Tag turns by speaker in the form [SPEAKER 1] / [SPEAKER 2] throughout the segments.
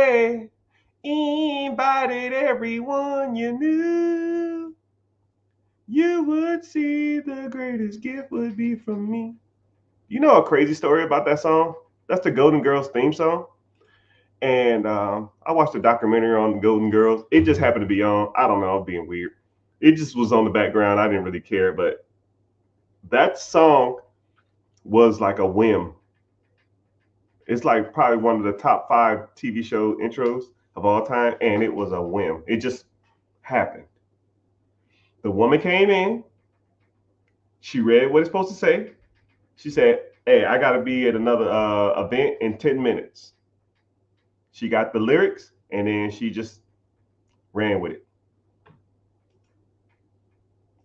[SPEAKER 1] day. Invited everyone you knew. You would see the greatest gift would be from me. You know a crazy story about that song? That's the Golden Girls theme song. And I watched a documentary on the Golden Girls. It just happened to be on. I don't know, I'm being weird. It just was on the background. I didn't really care, but that song was like a whim. It's like probably one of the top 5 TV show intros of all time, and it was a whim. It just happened. The woman came in. She read what it's supposed to say. She said, "Hey, I got to be at another event in 10 minutes." She got the lyrics, and then she just ran with it,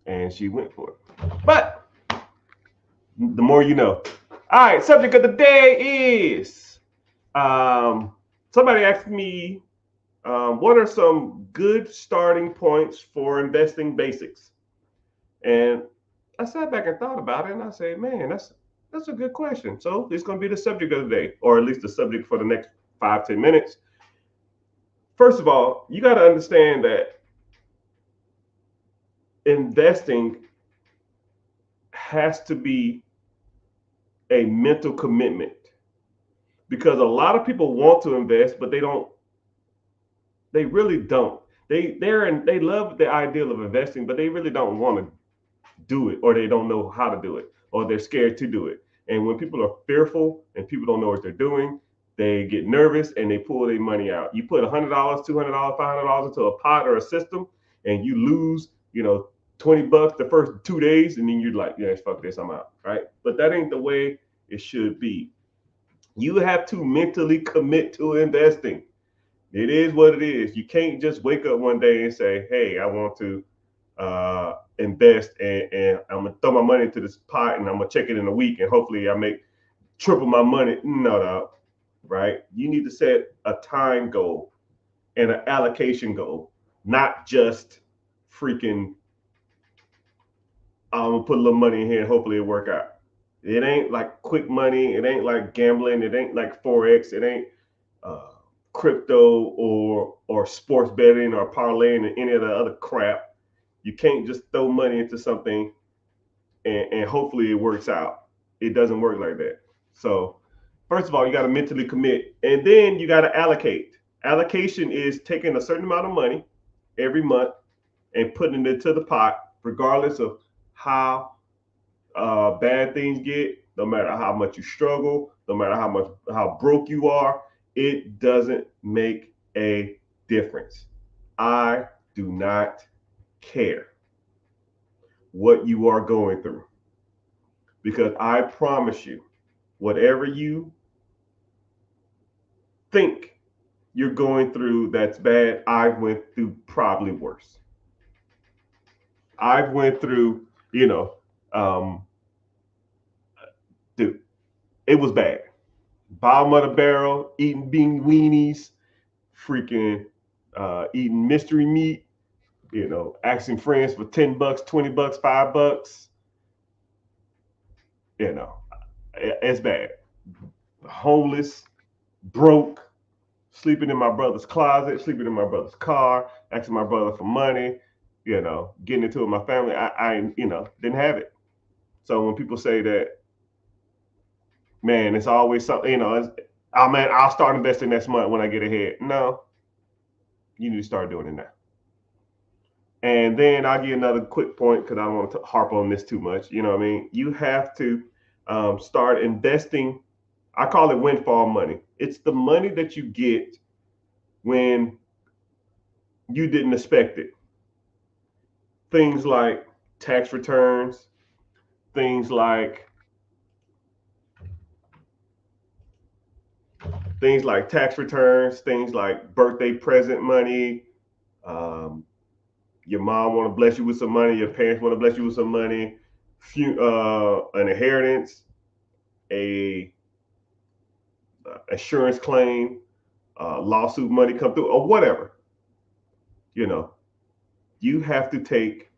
[SPEAKER 1] and she went for it. But the more you know. All right, subject of the day is somebody asked me what are some good starting points for investing basics? And I sat back and thought about it, and I said, man, that's a good question. So it's going to be the subject of the day, or at least the subject for the next 5-10 minutes. First of all, you got to understand that investing has to be a mental commitment because a lot of people want to invest, but they don't. They really don't. They love the ideal of investing, but they really don't want to do it, or they don't know how to do it, or they're scared to do it. And when people are fearful and people don't know what they're doing, they get nervous and they pull their money out. You put $100, $200, $500 into a pot or a system, and you lose, $20 the first 2 days, and then you're like, yeah, fuck this, I'm out, right? But that ain't the way it should be. You have to mentally commit to investing. It is what it is. You can't just wake up one day and say, hey, I want to invest and I'm gonna throw my money into this pot and I'm gonna check it in a week and hopefully I make triple my money. No, right? You need to set a time goal and an allocation goal, not just freaking I'm gonna put a little money in here and hopefully it work out. It ain't like quick money. It ain't like gambling. It ain't like forex. It ain't uh, crypto or sports betting or parlaying and any of the other crap. You can't just throw money into something and hopefully it works out. It doesn't work like that. So first of all, you got to mentally commit, and then you got to allocate. Allocation is taking a certain amount of money every month and putting it into the pot, regardless of how bad things get. No matter how much you struggle, no matter how broke you are, it doesn't make a difference. I do not care what you are going through because I promise you, whatever you think you're going through that's bad, I went through probably worse. I've went through, um, dude, it was bad. Bottom of the barrel, eating bean weenies, freaking eating mystery meat, asking friends for $10, $20, $5. It's bad. Homeless, broke, sleeping in my brother's closet, sleeping in my brother's car, asking my brother for money, getting into it with my family. I didn't have it. So when people say that, man, it's always something, oh man, I'll start investing next month when I get ahead. No, you need to start doing it now. And then I'll give you another quick point because I don't want to harp on this too much. You know what I mean? You have to start investing. I call it windfall money. It's the money that you get when you didn't expect it. Things like tax returns, things like things like birthday present money. Um, your mom want to bless you with some money. Your parents want to bless you with some money. An inheritance, a insurance claim, lawsuit money come through, or whatever. You know, you have to take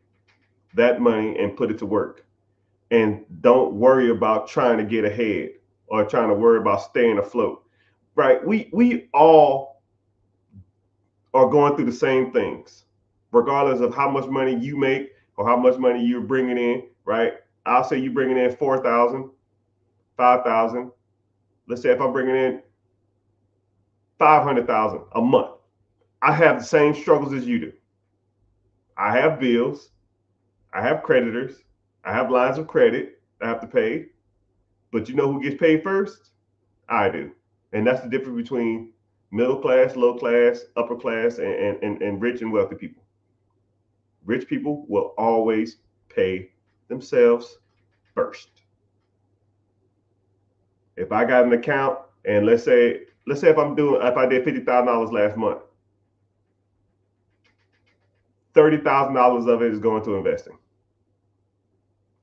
[SPEAKER 1] that money and put it to work, and don't worry about trying to get ahead or trying to worry about staying afloat. Right? We all are going through the same things, regardless of how much money you make or how much money you're bringing in, right? I'll say you bringing in 4,000, 5,000. Let's say if I'm bringing in 500,000 a month, I have the same struggles as you do. I have bills, I have creditors, I have lines of credit I have to pay. But you know who gets paid first? I do. And that's the difference between middle class, low class, upper class, and rich and wealthy people. Rich people will always pay themselves first. If I got an account and let's say if I did $50,000 last month, $30,000 of it is going to investing.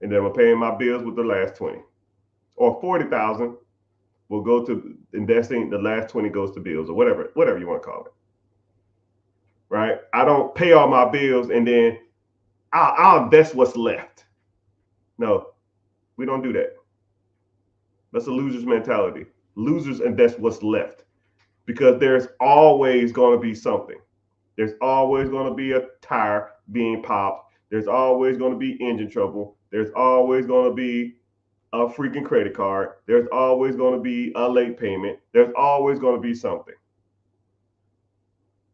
[SPEAKER 1] And then I'm paying my bills with the last 20. Or 40,000 will go to investing, the last 20 goes to bills or whatever you want to call it. Right? I don't pay all my bills and then I'll invest what's left. No, we don't do that. That's a loser's mentality. Losers invest what's left because there's always going to be something. There's always going to be a tire being popped. There's always going to be engine trouble. There's always going to be a freaking credit card. There's always going to be a late payment. There's always going to be something.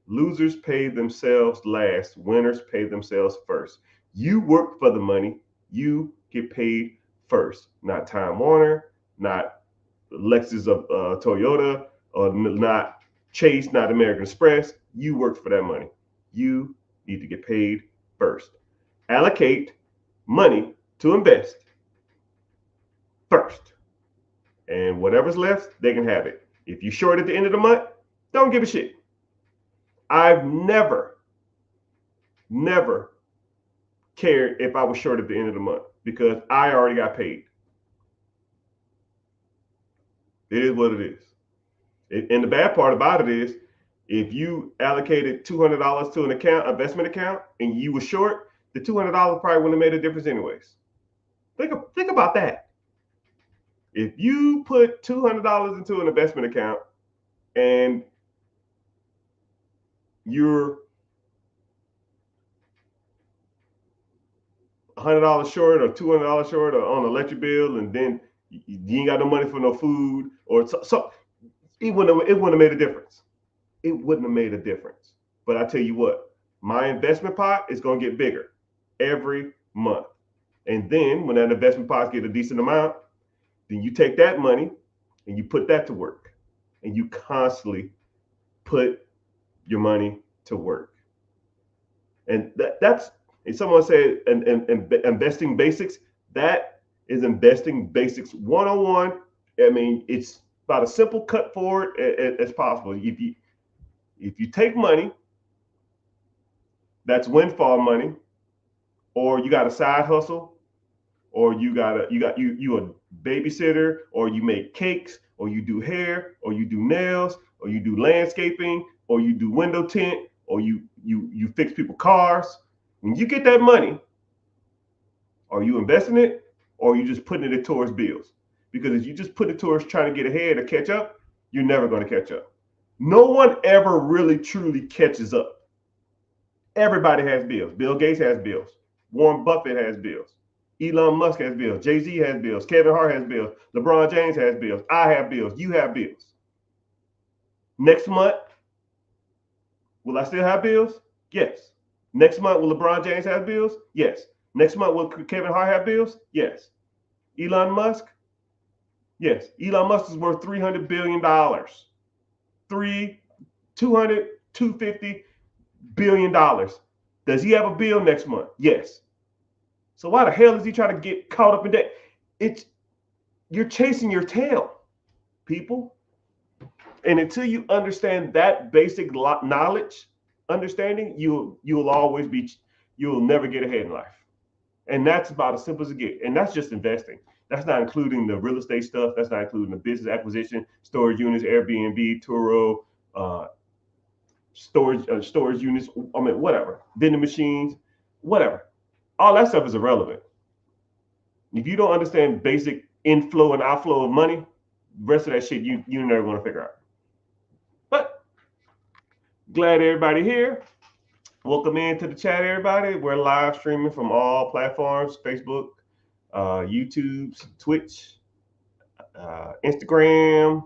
[SPEAKER 1] Losers pay themselves last. Winners pay themselves first. You work for the money. You get paid first. Not Time Warner, not Lexus of Toyota, or not Chase, not American Express. You worked for that money. You need to get paid first. Allocate money to invest first. And whatever's left, they can have it. If you short at the end of the month, don't give a shit. I've never cared if I was short at the end of the month because I already got paid. It is what it is. And the bad part about it is if you allocated $200 to an investment account, and you were short, the $200 probably wouldn't have made a difference anyways. Think about that. If you put $200 into an investment account and you're $100 short or $200 short or on an electric bill, and then you ain't got no money for no food, or so it wouldn't have made a difference. It wouldn't have made a difference. But I tell you what, my investment pot is going to get bigger every month. And then when that investment pot gets a decent amount, then you take that money and you put that to work. And you constantly put your money to work. And that's, if someone said investing basics, that is investing basics 101. I mean, it's about as simple cut forward as possible. If you take money that's windfall money, or you got a side hustle, or you a babysitter, or you make cakes, or you do hair, or you do nails, or you do landscaping, or you do window tint, or you fix people's cars. When you get that money, are you investing it, or are you just putting it towards bills? Because if you just put it towards trying to get ahead or catch up, you're never going to catch up. No one ever really truly catches up. Everybody has bills. Bill Gates has bills. Warren Buffett has bills. Elon Musk has bills. Jay-Z has bills. Kevin Hart has bills. LeBron James has bills. I have bills. You have bills. Next month, will I still have bills? Yes. Next month, will LeBron James have bills? Yes. Next month, will Kevin Hart have bills? Yes. Elon Musk? Yes. Elon Musk is worth $300 billion. 250 billion dollars. Does he have a bill next month? Yes. So why the hell is he trying to get caught up in that? You're chasing your tail, people. And until you understand that basic understanding, you'll never get ahead in life. And that's about as simple as it gets. And that's just investing. That's not including the real estate stuff. That's not including the business acquisition, storage units, Airbnb, Turo, storage units. I mean, whatever, vending machines, whatever. All that stuff is irrelevant. If you don't understand basic inflow and outflow of money, the rest of that shit you're never going to figure out. But Glad everybody here. Welcome into the chat, everybody. We're live streaming from all platforms: Facebook, YouTube, Twitch, Instagram,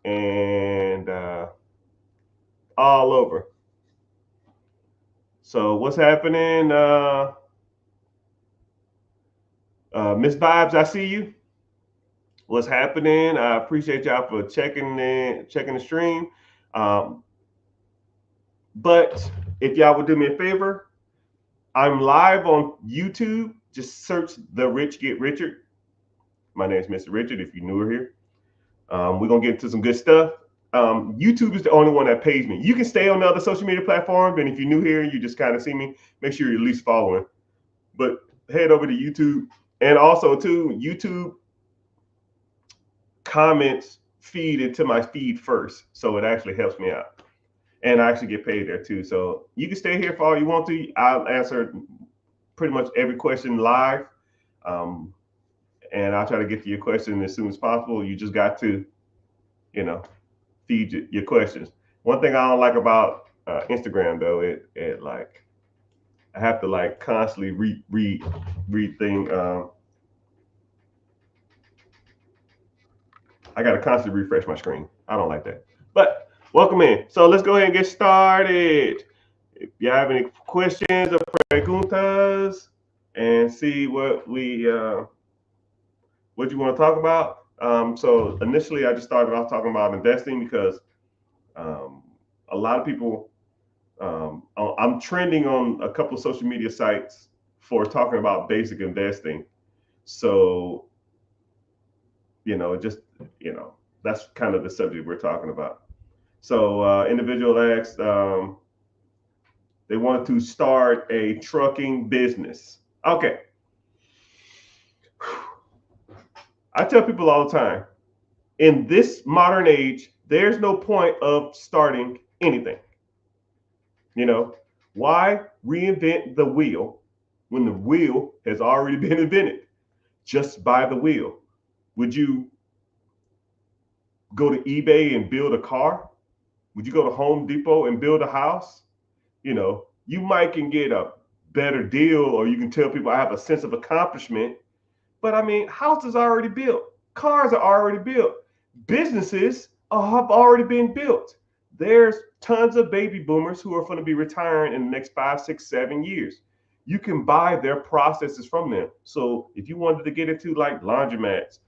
[SPEAKER 1] and all over. So, what's happening? Miss Vibes, I see you. What's happening? I appreciate y'all for checking the stream. Um, but if y'all would do me a favor, I'm live on YouTube. Just search The Rich Get Richard. My name is Mr. Richard. If you're newer here, we're gonna get into some good stuff. YouTube is the only one that pays me. You can stay on the other social media platforms, and if you're new here and you just kind of see me, make sure you're at least following. But head over to YouTube, and also too, YouTube comments feed into my feed first, so it actually helps me out, and I actually get paid there too. So you can stay here for all you want to. I'll answer pretty much every question live, and I'll try to get to your question as soon as possible. You just got to, feed your questions. One thing I don't like about Instagram though, it like I have to like constantly read thing. I got to constantly refresh my screen. I don't like that. But welcome in. So let's go ahead and get started. If you have any questions or preguntas, and see what what you want to talk about. So initially, I just started off talking about investing because a lot of people. I'm trending on a couple of social media sites for talking about basic investing. So just that's kind of the subject we're talking about. So individual asked they wanted to start a trucking business. Okay. I tell people all the time, in this modern age, there's no point of starting anything. Why reinvent the wheel when the wheel has already been invented? Just buy the wheel. Would you go to eBay and build a car? Would you go to Home Depot and build a house? You might can get a better deal, or you can tell people I have a sense of accomplishment. But I mean, houses are already built. Cars are already built. Businesses have already been built. There's tons of baby boomers who are going to be retiring in the next 5, 6, 7 years. You can buy their processes from them. So if you wanted to get into like laundromats,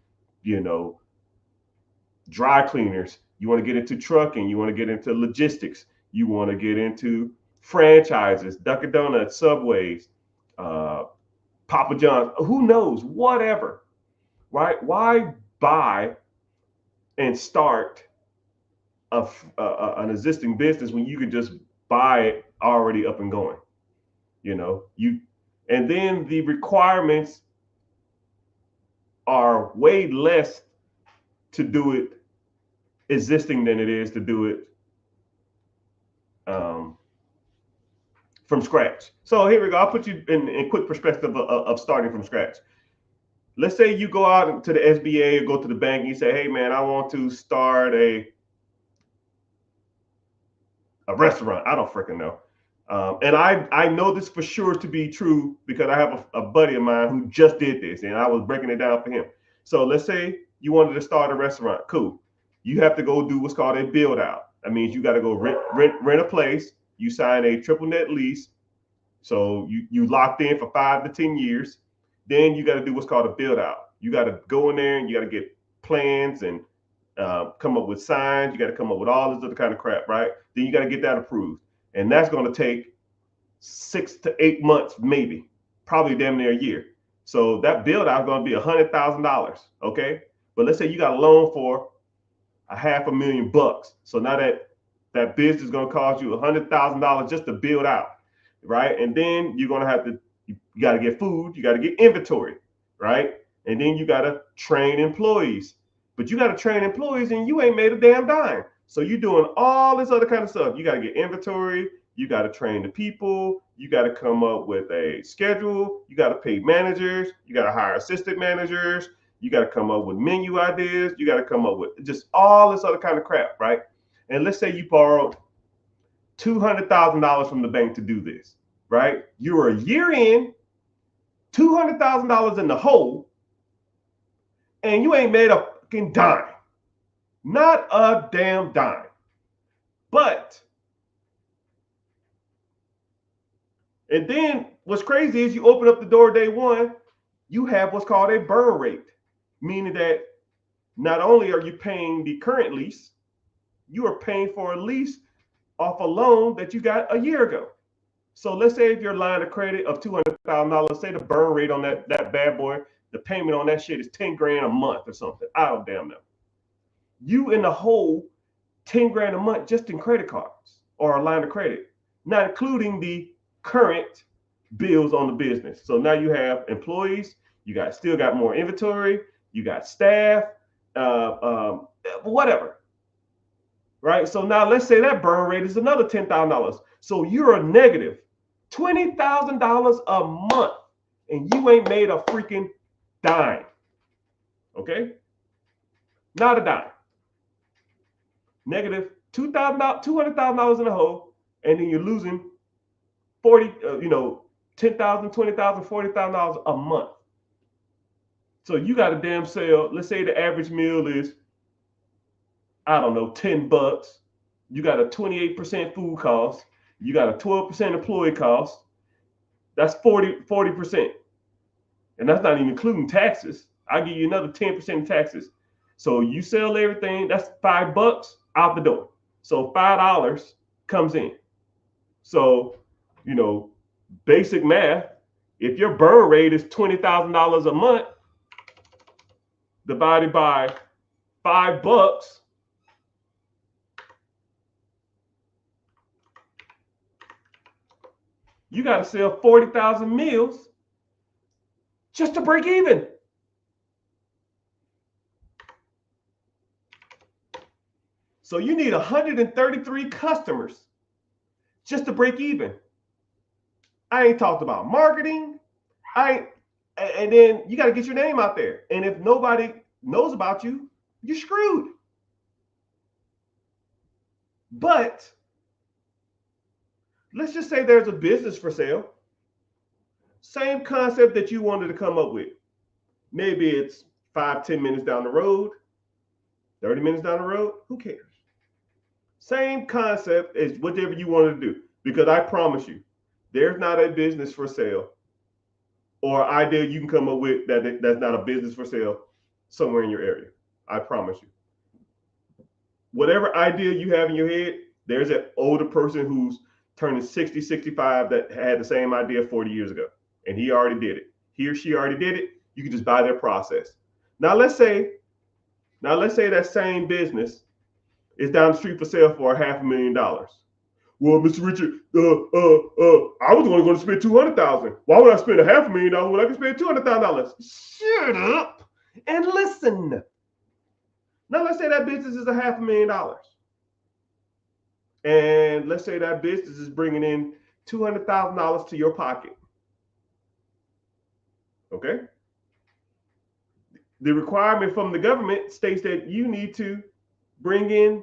[SPEAKER 1] dry cleaners, you want to get into trucking, you want to get into logistics, you want to get into franchises, Dunkin' Donuts, Subways, Papa John's, who knows, whatever, right? Why buy and start an existing business when you can just buy it already up and going? And then the requirements are way less to do it existing than it is to do it from scratch. So here we go. I'll put you in quick perspective of starting from scratch. Let's say you go out to the SBA or go to the bank and you say, hey man, I want to start a restaurant. I don't freaking know. And I know this for sure to be true because I have a buddy of mine who just did this and I was breaking it down for him. So let's say you wanted to start a restaurant. Cool. You have to go do what's called a build out. That means you got to go rent a place. You sign a triple net lease. So you locked in for 5 to 10 years. Then you got to do what's called a build out. You got to go in there and you got to get plans and come up with signs. You got to come up with all this other kind of crap, right? Then you got to get that approved. And that's going to take 6 to 8 months, maybe, probably damn near a year. So that build out is going to be $100,000. Okay. But let's say you got a loan for $500,000. So now that business is going to cost you $100,000 just to build out. Right. And then you're going to have to, you got to get food. You got to get inventory. Right. And then you got to train employees. But you got to train employees and you ain't made a damn dime. So you're doing all this other kind of stuff. You got to get inventory. You got to train the people. You got to come up with a schedule. You got to pay managers. You got to hire assistant managers. You got to come up with menu ideas. You got to come up with just all this other kind of crap, right? And let's say you borrowed $200,000 from the bank to do this, right? You're a year in, $200,000 in the hole, and you ain't made a fucking dime. Not a damn dime. But, and then what's crazy is you open up the door day one, you have what's called a burn rate, meaning that not only are you paying the current lease, you are paying for a lease off a loan that you got a year ago. So let's say if your line of credit of $200,000, say the burn rate on that bad boy, the payment on that shit is 10 grand a month or something. I don't damn know. You in the hole 10 grand a month just in credit cards or a line of credit, not including the current bills on the business. So now you have employees, you still got more inventory, you got staff, whatever. Right? So now let's say that burn rate is another $10,000. So you're a negative $20,000 a month and you ain't made a freaking dime. Okay? Not a dime. Negative $200,000 in the hole, and then you're losing $10,000, $20,000, $40,000 a month. So you got a damn sale. Let's say the average meal is, I don't know, $10. You got a 28% food cost. You got a 12% employee cost. That's 40%. And that's not even including taxes. I'll give you another 10% in taxes. So you sell everything, that's $5 out the door. So $5 comes in. So, basic math, if your burn rate is $20,000 a month divided by $5, you got to sell 40,000 meals just to break even. So you need 133 customers just to break even. I ain't talked about marketing. And then you got to get your name out there. And if nobody knows about you, you're screwed. But let's just say there's a business for sale. Same concept that you wanted to come up with. Maybe it's 5-10 minutes down the road, 30 minutes down the road. Who cares? Same concept as whatever you want to do. Because I promise you, there's not a business for sale or idea you can come up with that's not a business for sale somewhere in your area. I promise you. Whatever idea you have in your head, there's an older person who's turning 60, 65 that had the same idea 40 years ago. And he already did it. He or she already did it. You can just buy their process. Now let's say that same business is down the street for sale for $500,000. Well, Mr. Richard, I was only going to spend $200,000. Why would I spend $500,000 when I can spend $200,000? Shut up and listen. Now let's say that business is $500,000, and let's say that business is bringing in $200,000 to your pocket. Okay. The requirement from the government states that you need to bring in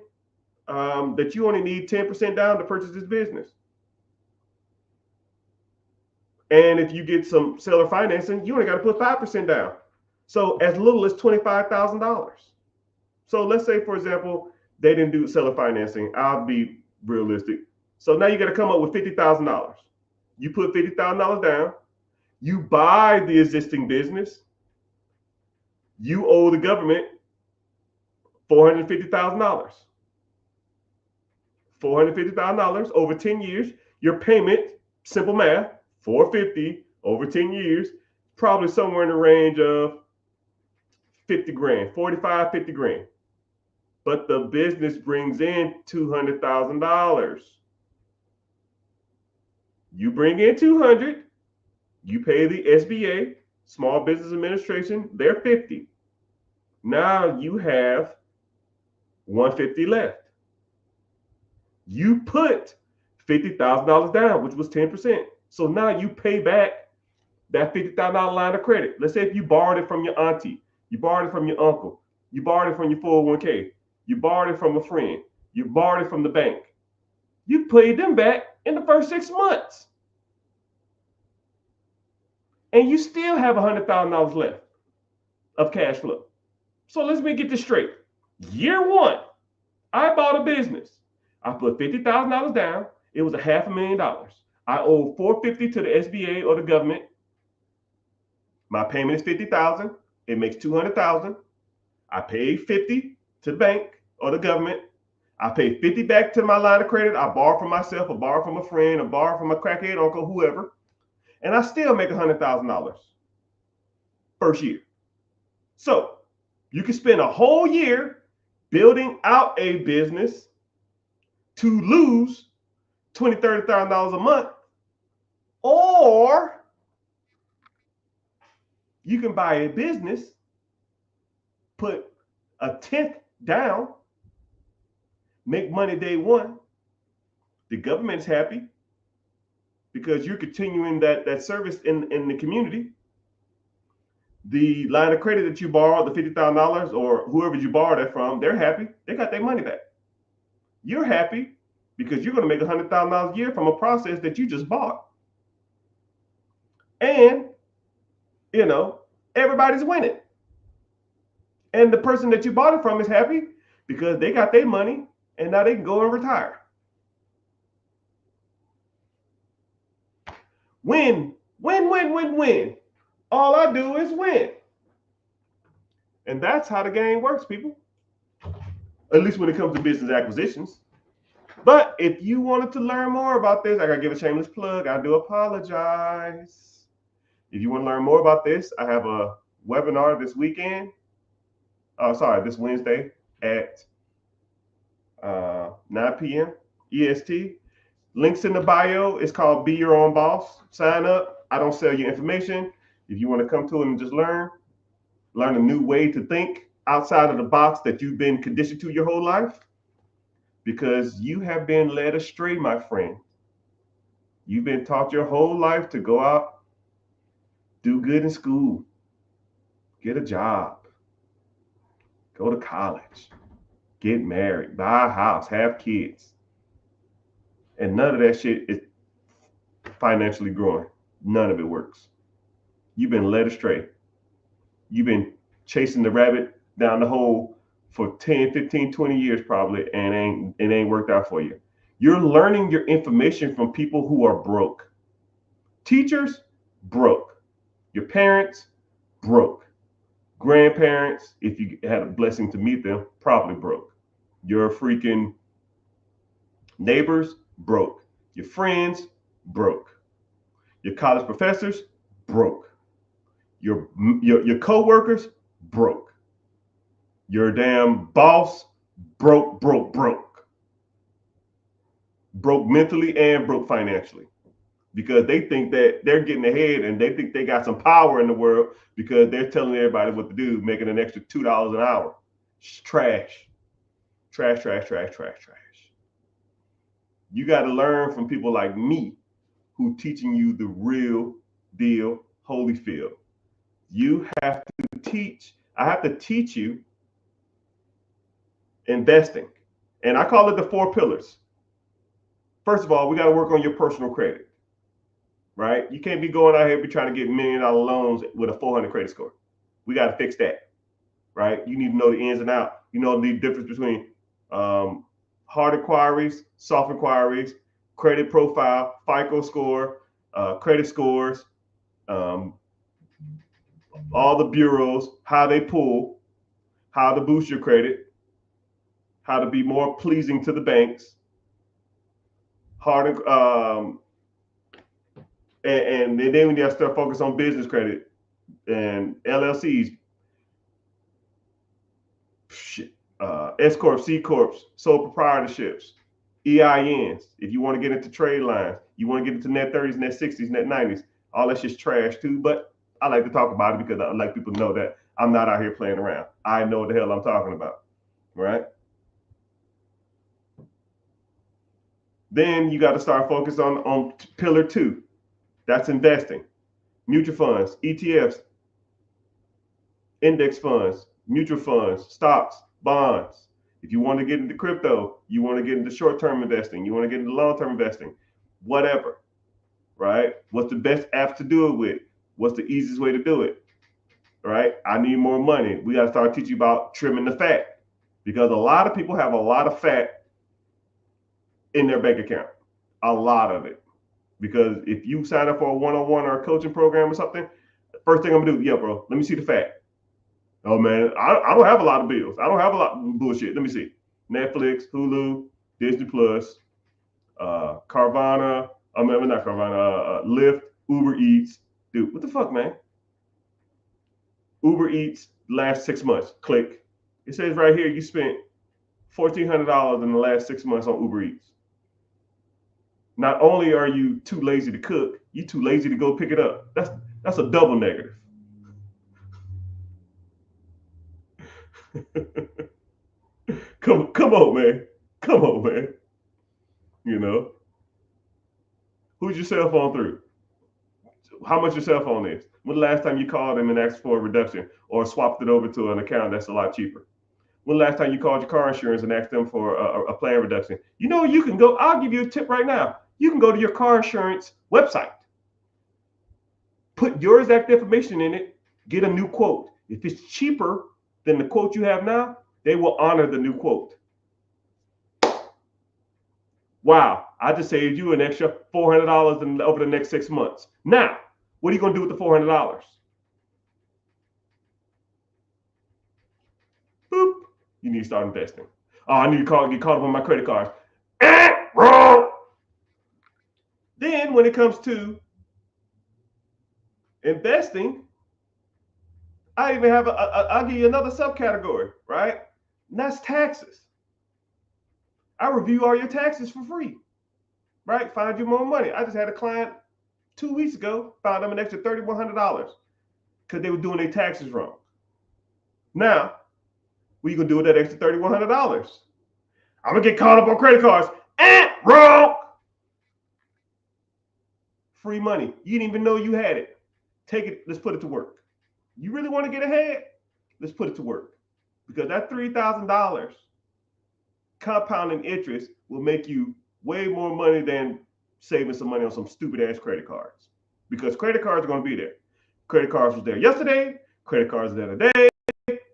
[SPEAKER 1] that you only need 10% down to purchase this business. And if you get some seller financing, you only got to put 5% down. So as little as $25,000. So let's say, for example, they didn't do seller financing. I'll be realistic. So now you got to come up with $50,000. You put $50,000 down. You buy the existing business. You owe the government $450,000. $450,000 over 10 years. Your payment, simple math, $450 over 10 years, probably somewhere in the range of 50 grand, 45, 50 grand. But the business brings in $200,000. You bring in 200, you pay the SBA, Small Business Administration, they're 50. Now you have 150 left. You put $50,000 down, which was 10%. So now you pay back that $50,000 line of credit. Let's say if you borrowed it from your auntie, you borrowed it from your uncle, you borrowed it from your 401k, you borrowed it from a friend, you borrowed it from the bank. You paid them back in the first 6 months. And you still have $100,000 left of cash flow. So let me get this straight. Year one, I bought a business. I put $50,000 down. It was $500,000. I owe $450 to the SBA or the government. My payment is $50,000. It makes $200,000. I pay $50 to the bank or the government. I pay $50 back to my line of credit. I borrow from myself, or borrow from a friend, or borrow from a crackhead uncle, whoever, and I still make $100,000 first year. So you can spend a whole year building out a business to lose $20,000, $30,000 a month, or you can buy a business, put a tenth down, make money day one. The government's happy because you're continuing that service in the community. The line of credit that you borrowed, the $50,000 or whoever you borrowed that from, they're happy. They got their money back. You're happy because you're going to make $100,000 a year from a process that you just bought. And, everybody's winning. And the person that you bought it from is happy because they got their money and now they can go and retire. Win, win, win, win, win. All I do is win. And that's how the game works, people. At least when it comes to business acquisitions. But if you wanted to learn more about this, I got to give a shameless plug. I do apologize. If you want to learn more about this, I have a webinar this weekend. This Wednesday at 9 p.m. EST. Links in the bio. It's called Be Your Own Boss. Sign up. I don't sell you information. If you want to come to it and just learn a new way to think outside of the box that you've been conditioned to your whole life, because you have been led astray, my friend. You've been taught your whole life to go out, do good in school, get a job, go to college, get married, buy a house, have kids. And none of that shit is financially growing. None of it works. You've been led astray. You've been chasing the rabbit down the hole for 10, 15, 20 years probably, and it ain't worked out for you. You're learning your information from people who are broke. Teachers, broke. Your parents, broke. Grandparents, if you had a blessing to meet them, probably broke. Your freaking neighbors, broke. Your friends, broke. Your college professors, broke. Your co-workers, broke. Your damn boss, broke. Broke mentally and broke financially. Because they think that they're getting ahead and they think they got some power in the world because they're telling everybody what to do, making an extra $2 an hour. It's trash. Trash. You got to learn from people like me who teaching you the real deal, Holyfield. You have to teach. I have to teach you investing. And I call it the 4 pillars. First of all, we got to work on your personal credit, right? You can't be going out here be trying to get $1 million loans with a 400 credit score. We got to fix that, right? You need to know the ins and outs. You know the difference between hard inquiries, soft inquiries, credit profile, FICO score, credit scores, all the bureaus, how they pull, how to boost your credit, how to be more pleasing to the banks, and then we got to start focus on business credit and LLCs, S corp, C corps, sole proprietorships, EINs. If you want to get into trade lines, you want to get into net 30s, net 60s, net 90s, all that's just trash too. But I like to talk about it because I like people to know that I'm not out here playing around. I know what the hell I'm talking about, right? Then you got to start focus on pillar 2. That's investing. Mutual funds, ETFs, index funds, mutual funds, stocks, bonds, If you want to get into crypto, you want to get into short-term investing, you want to get into long-term investing, whatever, right? What's the best apps to do it with? What's the easiest way to do it, right? I need more money. We got to start teaching you about trimming the fat, because a lot of people have a lot of fat in their bank account, a lot of it. Because if you sign up for a one-on-one or a coaching program or something, first thing I'm gonna do, yeah, bro, let me see the fat. Oh man, I don't have a lot of bills. I don't have a lot of bullshit. Let me see. Netflix, Hulu, Disney Plus, Carvana. I mean, not Carvana. Lyft, Uber Eats. Dude, what the fuck, man? Uber Eats last 6 months. Click. It says right here you spent $1,400 in the last 6 months on Uber Eats. Not only are you too lazy to cook, you too lazy to go pick it up. That's a double negative. come on, man. Come on, man. You know, who's your cell phone through? How much your cell phone is? When the last time you called them and asked for a reduction or swapped it over to an account that's a lot cheaper? When the last time you called your car insurance and asked them for a plan reduction? You know, you can go, I'll give you a tip right now. You can go to your car insurance website, put your exact information in it, get a new quote. If it's cheaper than the quote you have now, they will honor the new quote. Wow, I just saved you an extra $400 over the next 6 months. Now, what are you going to do with the $400? Boop. You need to start investing. Oh, I need to get caught up on my credit cards. Wrong. Then when it comes to investing, I even have I'll give you another subcategory, right? And that's taxes. I review all your taxes for free, right? Find you more money. I just had a client 2 weeks ago, found them an extra $3,100 because they were doing their taxes wrong. Now, what are you gonna do with that extra $3,100? I'm gonna get caught up on credit cards. Wrong. Free money. You didn't even know you had it. Take it. Let's put it to work. You really want to get ahead? Let's put it to work, because that $3,000 compounding interest will make you way more money than saving some money on some stupid ass credit cards, because credit cards are going to be there. Credit cards was there yesterday. Credit cards are there today.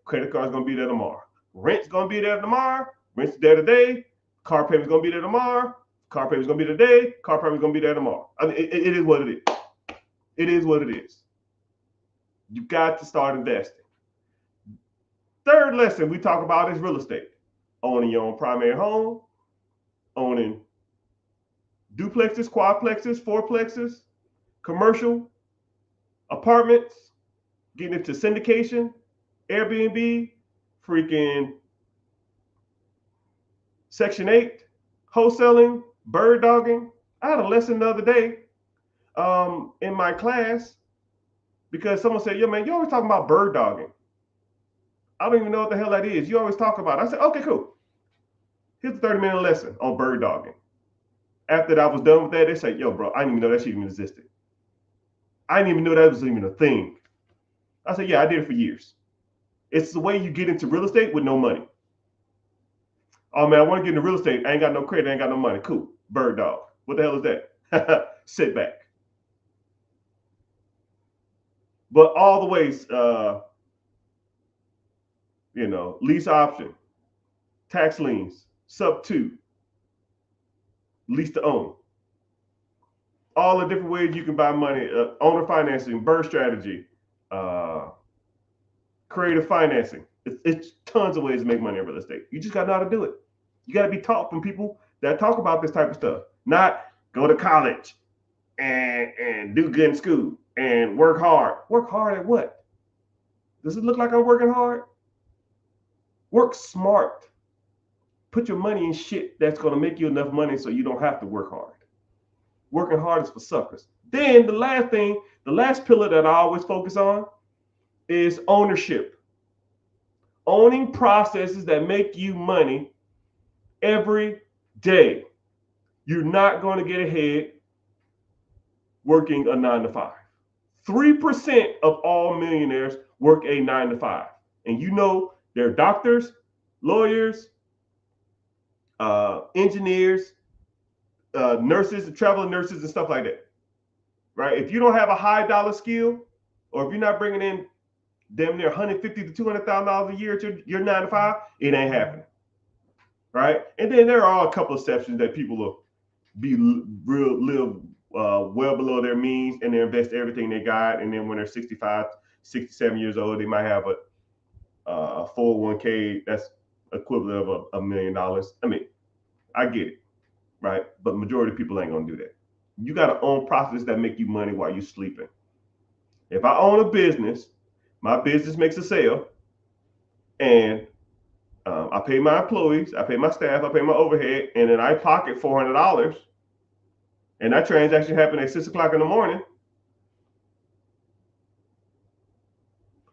[SPEAKER 1] Credit cards are going to be there tomorrow. Rent's going to be there tomorrow. Rent's there today. Car payment's going to be there tomorrow. Car payment's going to be today. Car payment's going to be there tomorrow. I mean, it is what it is. It is what it is. You got to start investing. Third lesson we talk about is real estate. Owning your own primary home, owning duplexes, quadplexes, fourplexes, commercial apartments, getting into syndication, Airbnb, freaking Section 8, wholesaling, bird dogging. I had a lesson the other day in my class, because someone said, yo, man, you always talking about bird dogging. I don't even know what the hell that is. You always talk about it. I said, okay, cool. Here's a 30-minute lesson on bird dogging. After I was done with that, they said, yo, bro, I didn't even know that shit even existed. I didn't even know that was even a thing. I said, yeah, I did it for years. It's the way you get into real estate with no money. Oh, man, I want to get into real estate. I ain't got no credit. I ain't got no money. Cool. Bird dog. What the hell is that? Sit back. But all the ways, lease option, tax liens, sub 2, lease to own. All the different ways you can buy money, owner financing, bird strategy, creative financing. It's tons of ways to make money in real estate. You just got to know how to do it. You got to be taught from people that talk about this type of stuff, not go to college and do good in school and work hard. Work hard at what? Does it look like I'm working hard? Work smart. Put your money in shit that's going to make you enough money so you don't have to work hard. Working hard is for suckers. Then the last pillar that I always focus on is ownership. Owning processes that make you money every day. You're not going to get ahead working a 9 to 5. 3% of all millionaires work a 9 to 5. And you know, they're doctors, lawyers, engineers, nurses, traveling nurses, and stuff like that. Right? If you don't have a high dollar skill, or if you're not bringing in damn near $150,000 to $200,000 a year at your 9 to 5, it ain't happening. Right? And then there are a couple of exceptions that people will live well below their means, and they invest everything they got, and then when they're 65, 67 years old, they might have a 401k that's equivalent of $1 million. I mean, I get it, right? But majority of people ain't gonna do that. You got to own processes that make you money while you're sleeping. If I own a business, my business makes a sale, and I pay my employees, I pay my staff, I pay my overhead, and then I pocket $400, and that transaction happened at 6 o'clock in the morning.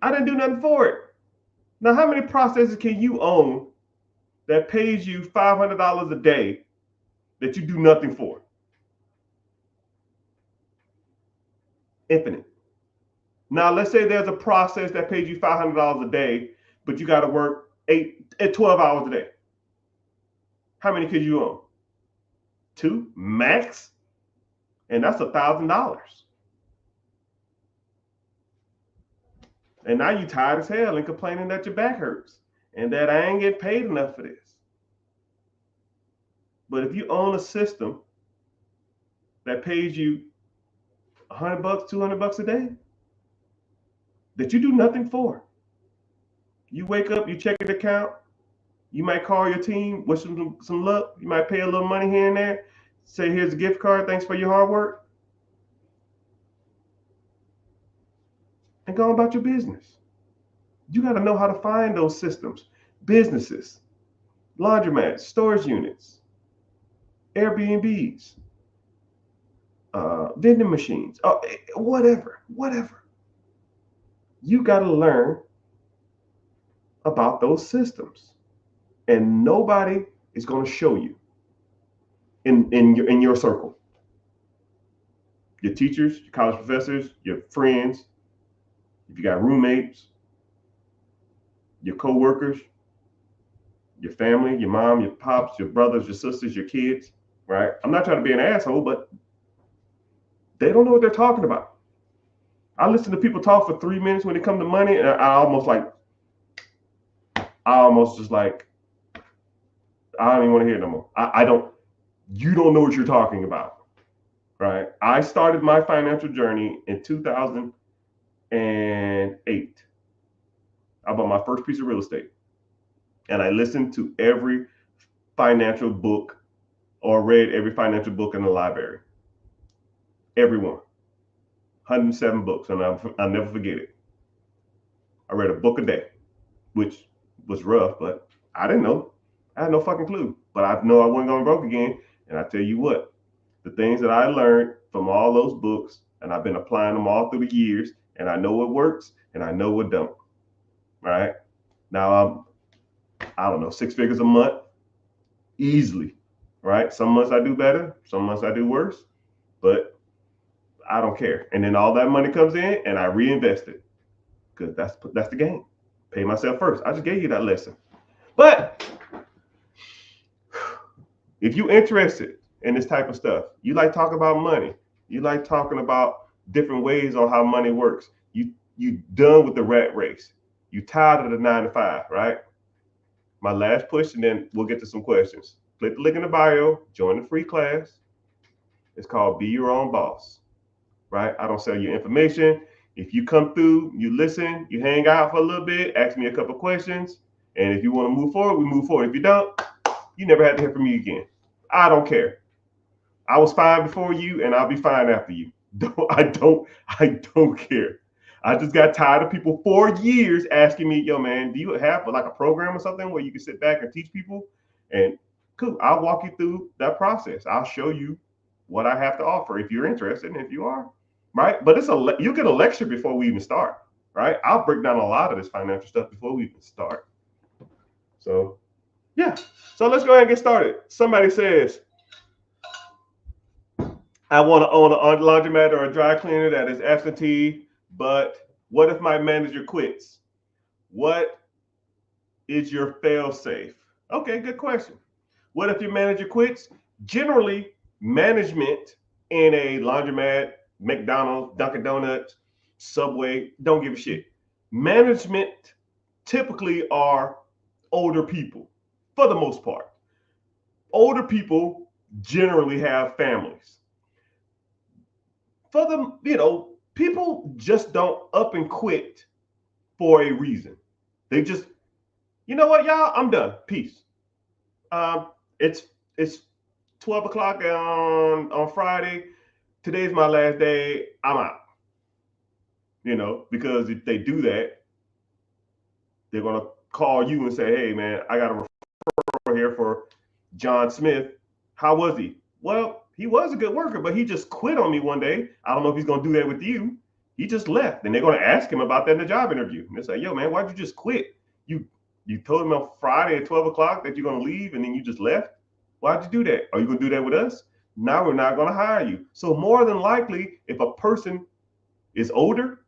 [SPEAKER 1] I didn't do nothing for it. Now, how many processes can you own that pays you $500 a day that you do nothing for? Infinite. Now, let's say there's a process that pays you $500 a day, but you got to work 12 hours a day. How many could you own? 2 max, and that's $1,000. And now you tired as hell and complaining that your back hurts and that I ain't getting paid enough for this. But if you own a system that pays you $100, $200 a day that you do nothing for, you wake up, you check your account, you might call your team, wish them some luck, you might pay a little money here and there, say here's a gift card, thanks for your hard work, and go about your business. You got to know how to find those systems. Businesses, laundromats, storage units, Airbnbs, vending machines, whatever. You got to learn about those systems, and nobody is going to show you in your circle. Your teachers, your college professors, your friends, if you got roommates, your co-workers, your family, your mom, your pops, your brothers, your sisters, your kids, right? I'm not trying to be an asshole, but they don't know what they're talking about. I listen to people talk for 3 minutes when it comes to money, and I almost just like, I don't even want to hear it no more. You don't know what you're talking about, right? I started my financial journey in 2008. I bought my first piece of real estate, and I listened to every financial book or read every financial book in the library. Every one. 107 books, and I'll never forget it. I read a book a day, which was rough, but I didn't know. I had no fucking clue. But I know I wasn't going broke again. And I tell you what, the things that I learned from all those books, and I've been applying them all through the years, and I know what works and I know what don't. Right? Now I don't know, 6 figures a month, easily. Right? Some months I do better, some months I do worse, but I don't care. And then all that money comes in and I reinvest it, because that's the game. Pay myself first. I just gave you that lesson. But if you're interested in this type of stuff, you like talking about money, you like talking about different ways on how money works, you done with the rat race, you tired of the 9 to 5, right? My last push, and then we'll get to some questions. Click the link in the bio, join the free class. It's called Be Your Own Boss, right? I don't sell you information. If you come through, you listen, you hang out for a little bit, ask me a couple questions, and if you want to move forward, we move forward. If you don't, you never have to hear from me again. I don't care. I was fine before you, and I'll be fine after you. I don't care. I just got tired of people for years asking me, yo, man, do you have like a program or something where you can sit back and teach people? And cool, I'll walk you through that process. I'll show you what I have to offer if you're interested, and if you are, right? But you'll get a lecture before we even start, right? I'll break down a lot of this financial stuff before we even start. So, yeah. So let's go ahead and get started. Somebody says, I want to own a laundromat or a dry cleaner that is absentee, but what if my manager quits? What is your fail safe? Okay, good question. What if your manager quits? Generally, management in a laundromat, McDonald's, Dunkin' Donuts, Subway, don't give a shit. Management typically are older people for the most part. Older people generally have families. For them, people just don't up and quit for a reason. They just, you know what, y'all, I'm done. Peace. Um, it's 12 o'clock on Friday. Today's my last day. I'm out. Because if they do that, they're gonna call you and say, "Hey, man, I got a referral here for John Smith. How was he?" Well, he was a good worker, but he just quit on me one day. I don't know if he's gonna do that with you. He just left, and they're gonna ask him about that in the job interview. And they say, "Yo, man, why'd you just quit? You told him on Friday at 12 o'clock that you're gonna leave, and then you just left. Why'd you do that? Are you gonna do that with us? Now we're not gonna hire you." So more than likely, if a person is older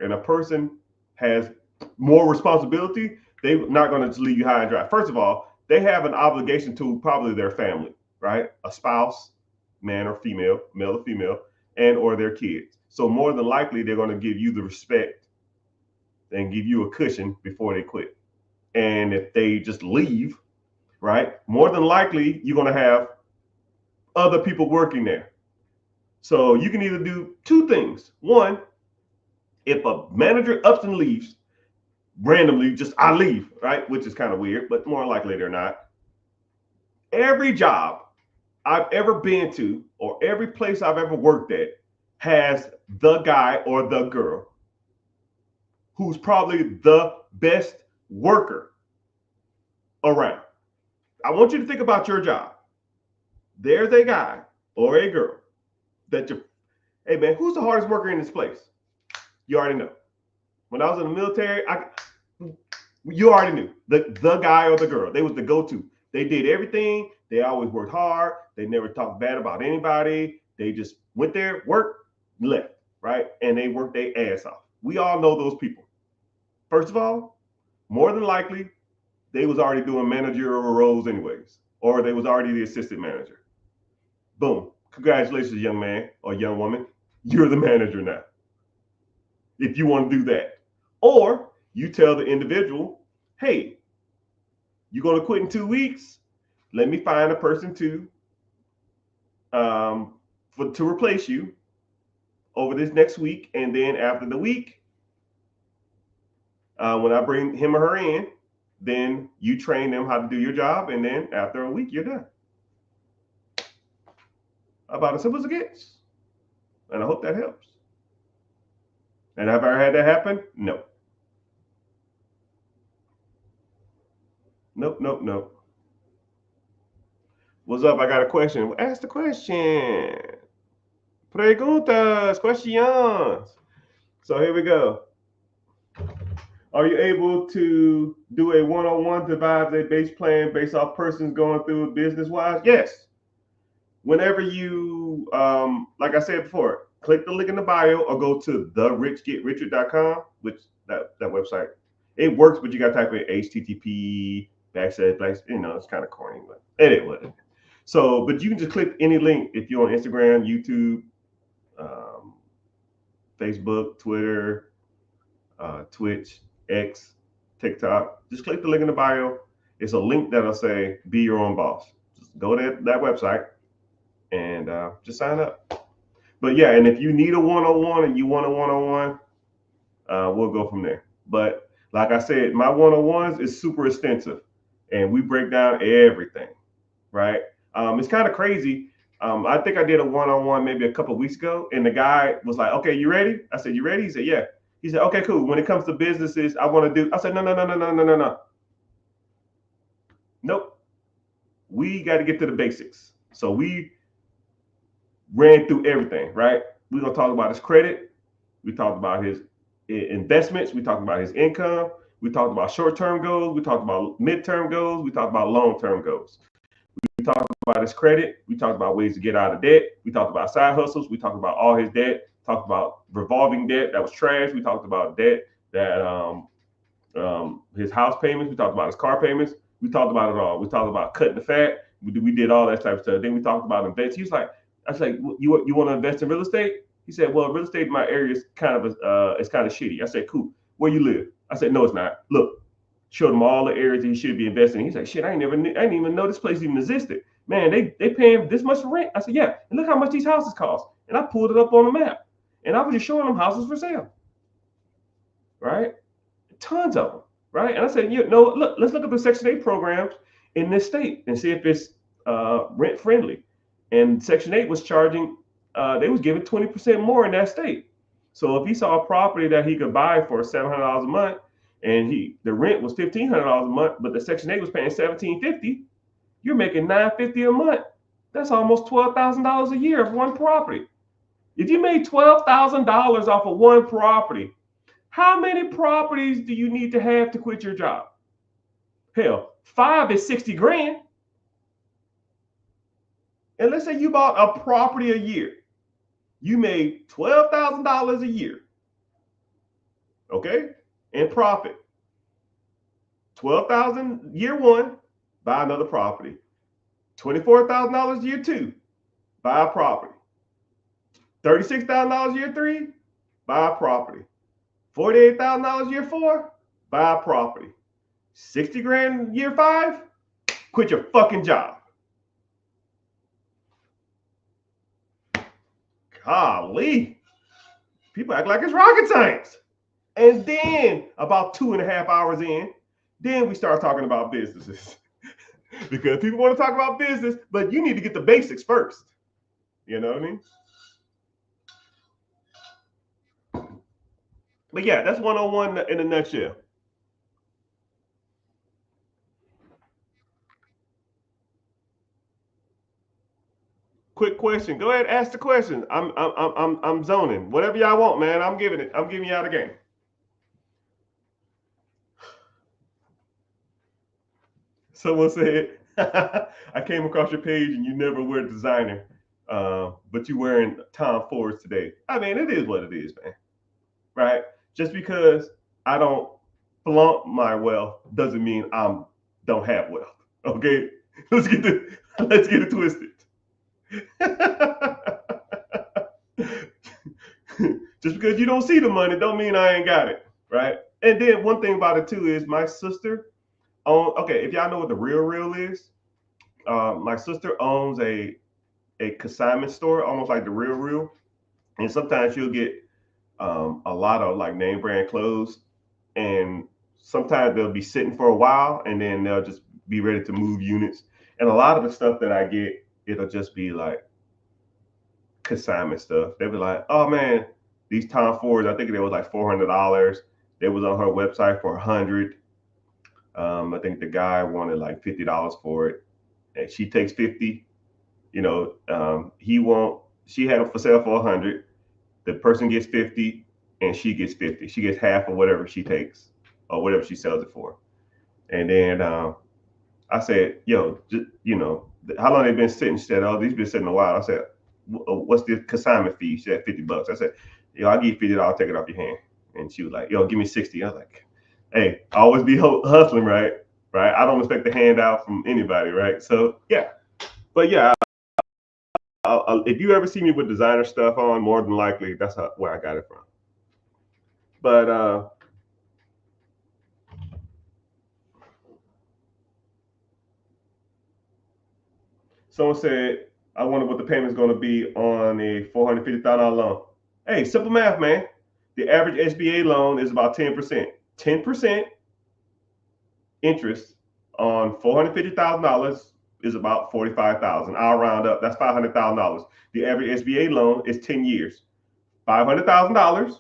[SPEAKER 1] and a person has more responsibility, they're not going to just leave you high and dry. First of all, they have an obligation to probably their family, right? A spouse, man or female, male or female, and or their kids. So more than likely, they're going to give you the respect and give you a cushion before they quit. And if they just leave, right, more than likely, you're going to have other people working there. So you can either do two things. One, if a manager ups and leaves randomly, just I leave, right? Which is kind of weird, but more likely they're not. Every job I've ever been to or every place I've ever worked at has the guy or the girl who's probably the best worker around. I want you to think about your job. There's a guy or a girl that you, hey man, who's the hardest worker in this place? You already know. When I was in the military, you already knew the guy or the girl. They was the go-to. They did everything. They always worked hard. They never talked bad about anybody. They just went there, worked, left, right? And they worked their ass off. We all know those people. First of all, more than likely, they was already doing managerial roles anyways, or they was already the assistant manager. Boom. Congratulations, young man or young woman. You're the manager now. If you want to do that. Or you tell the individual, hey, you're going to quit in 2 weeks. Let me find a person to replace you over this next week. And then after the week, when I bring him or her in, then you train them how to do your job. And then after a week, you're done. About as simple as it gets. And I hope that helps. And have I ever had that happen? No. Nope. What's up? I got a question. Ask the question. Preguntas, questions. So here we go. Are you able to do a one-on-one devise a base plan based off persons going through business-wise? Yes. Whenever you, like I said before, click the link in the bio or go to therichgetricher.com, which that website, it works, but you got to type in HTTP // it's kind of corny, but it was. So, but you can just click any link if you're on Instagram, YouTube, Facebook, Twitter, Twitch, X, TikTok. Just click the link in the bio. It's a link that'll say "Be your own boss." Just go to that website and just sign up. But yeah, and if you need a one-on-one and you want a one-on-one, we'll go from there. But like I said, my one-on-ones is super extensive, and we break down everything, right? It's kind of crazy. I think I did a one-on-one maybe a couple of weeks ago, and the guy was like, "Okay, you ready?" I said, "You ready?" He said, "Yeah." He said, "Okay, cool. When it comes to businesses, I want to do." I said, "No. Nope. We got to get to the basics." So we ran through everything, right? We're gonna talk about his credit. We talked about his investments. We talked about his income. We talked about short-term goals. We talked about mid-term goals. We talked about long-term goals. We talked about his credit. We talked about ways to get out of debt. We talked about side hustles. We talked about all his debt. Talked about revolving debt that was trash. We talked about debt that his house payments. We talked about his car payments. We talked about it all. We talked about cutting the fat. We did all that type of stuff. Then we talked about investments. He was like, I was like, you want to invest in real estate? He said, well, real estate in my area is kind of shitty. I said, cool. Where you live? I said, no, it's not. Look, showed him all the areas that he should be investing in. He's like, shit, I didn't even know this place even existed. Man, they paying this much for rent. I said, yeah, and look how much these houses cost. And I pulled it up on the map, and I was just showing them houses for sale, right? Tons of them, right? And I said, look, let's look at the Section 8 programs in this state and see if it's rent friendly. And Section 8 was charging, they was giving 20% more in that state. So if he saw a property that he could buy for $700 a month, and the rent was $1,500 a month, but the Section 8 was paying $1,750, you're making $950 a month. That's almost $12,000 a year of one property. If you made $12,000 off of one property, how many properties do you need to have to quit your job? Hell, 5 is 60 grand. And let's say you bought a property a year. You made $12,000 a year. Okay? In profit. $12,000 year one, buy another property. $24,000 year two, buy a property. $36,000 year three, buy a property. $48,000 year four, buy a property. 60 grand year five, quit your fucking job. Golly. People act like it's rocket science. And then about 2.5 hours in, then we start talking about businesses. Because people want to talk about business, but you need to get the basics first. You know what I mean? But yeah, that's 101 in a nutshell. Quick question. Go ahead, ask the question. I'm zoning. Whatever y'all want, man. I'm giving it. I'm giving y'all the game. Someone said, I came across your page and you never wear designer, but you wearing Tom Fords today. I mean, it is what it is, man. Right? Just because I don't flaunt my wealth doesn't mean I don't have wealth. Okay, let's get it twisted. Just because you don't see the money don't mean I ain't got it, right? And then one thing about it too is my sister okay, if y'all know what the Real is, my sister owns a consignment store, almost like the Real, and sometimes she'll get a lot of like name brand clothes, and sometimes they'll be sitting for a while, and then they'll just be ready to move units. And a lot of the stuff that I get, it'll just be like consignment stuff. They'll be like, oh man, these Tom Fords, I think they was like $400. They was on her website for $100. I think the guy wanted like $50 for it, and she takes 50. You know, she had it for sale for 100. The person gets 50, and she gets 50. She gets half of whatever she takes or whatever she sells it for. And then I said, yo, how long they been sitting? She said, oh, these been sitting a while. I said, what's the consignment fee? She said $50. I said, yo, I'll give you $50. I'll take it off your hand. And she was like, yo, give me 60. I was like, hey, always be hustling, right? Right. I don't expect a handout from anybody, right? So yeah, but yeah, if you ever see me with designer stuff on, more than likely that's where I got it from. But someone said, I wonder what the payment's going to be on a $450,000 loan. Hey, simple math, man. The average SBA loan is about 10%. 10% interest on $450,000 is about $45,000. I'll round up. That's $500,000. The average SBA loan is 10 years. $500,000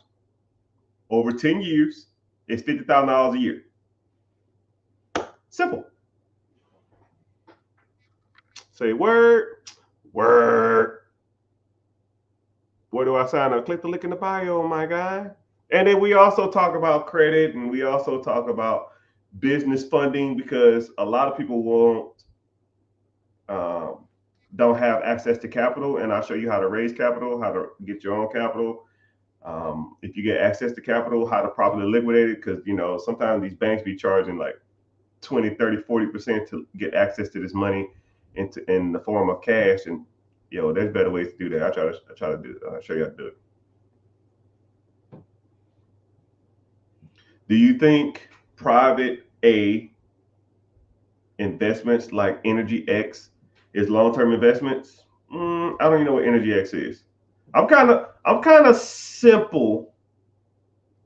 [SPEAKER 1] over 10 years is $50,000 a year. Simple. Say word. Where do I sign up? Click the link in the bio, my guy. And then we also talk about credit, and we also talk about business funding, because a lot of people don't have access to capital, and I'll show you how to raise capital, how to get your own capital. If you get access to capital, how to properly liquidate it, because sometimes these banks be charging like 20, 30, 40% to get access to this money. in the form of cash. And there's better ways to do that. I try to do. I'll show you how to do it. Do you think private A investments like Energy X is long-term investments? I don't even know what Energy X is. I'm kind of simple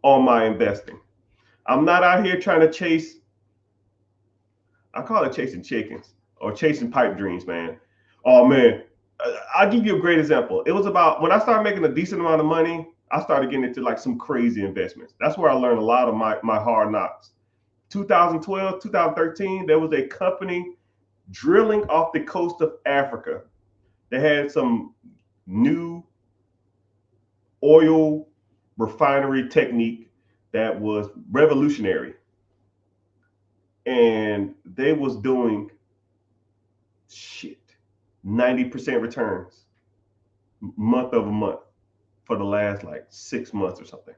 [SPEAKER 1] on my investing. I'm not out here trying to chase. I call it chasing chickens or chasing pipe dreams, man. Oh man, I'll give you a great example. It was about when I started making a decent amount of money. I started getting into like some crazy investments. That's where I learned a lot of my hard knocks. 2012, 2013, there was a company drilling off the coast of Africa. They had some new oil refinery technique that was revolutionary. And they was doing 90% returns month over month for the last like 6 months or something.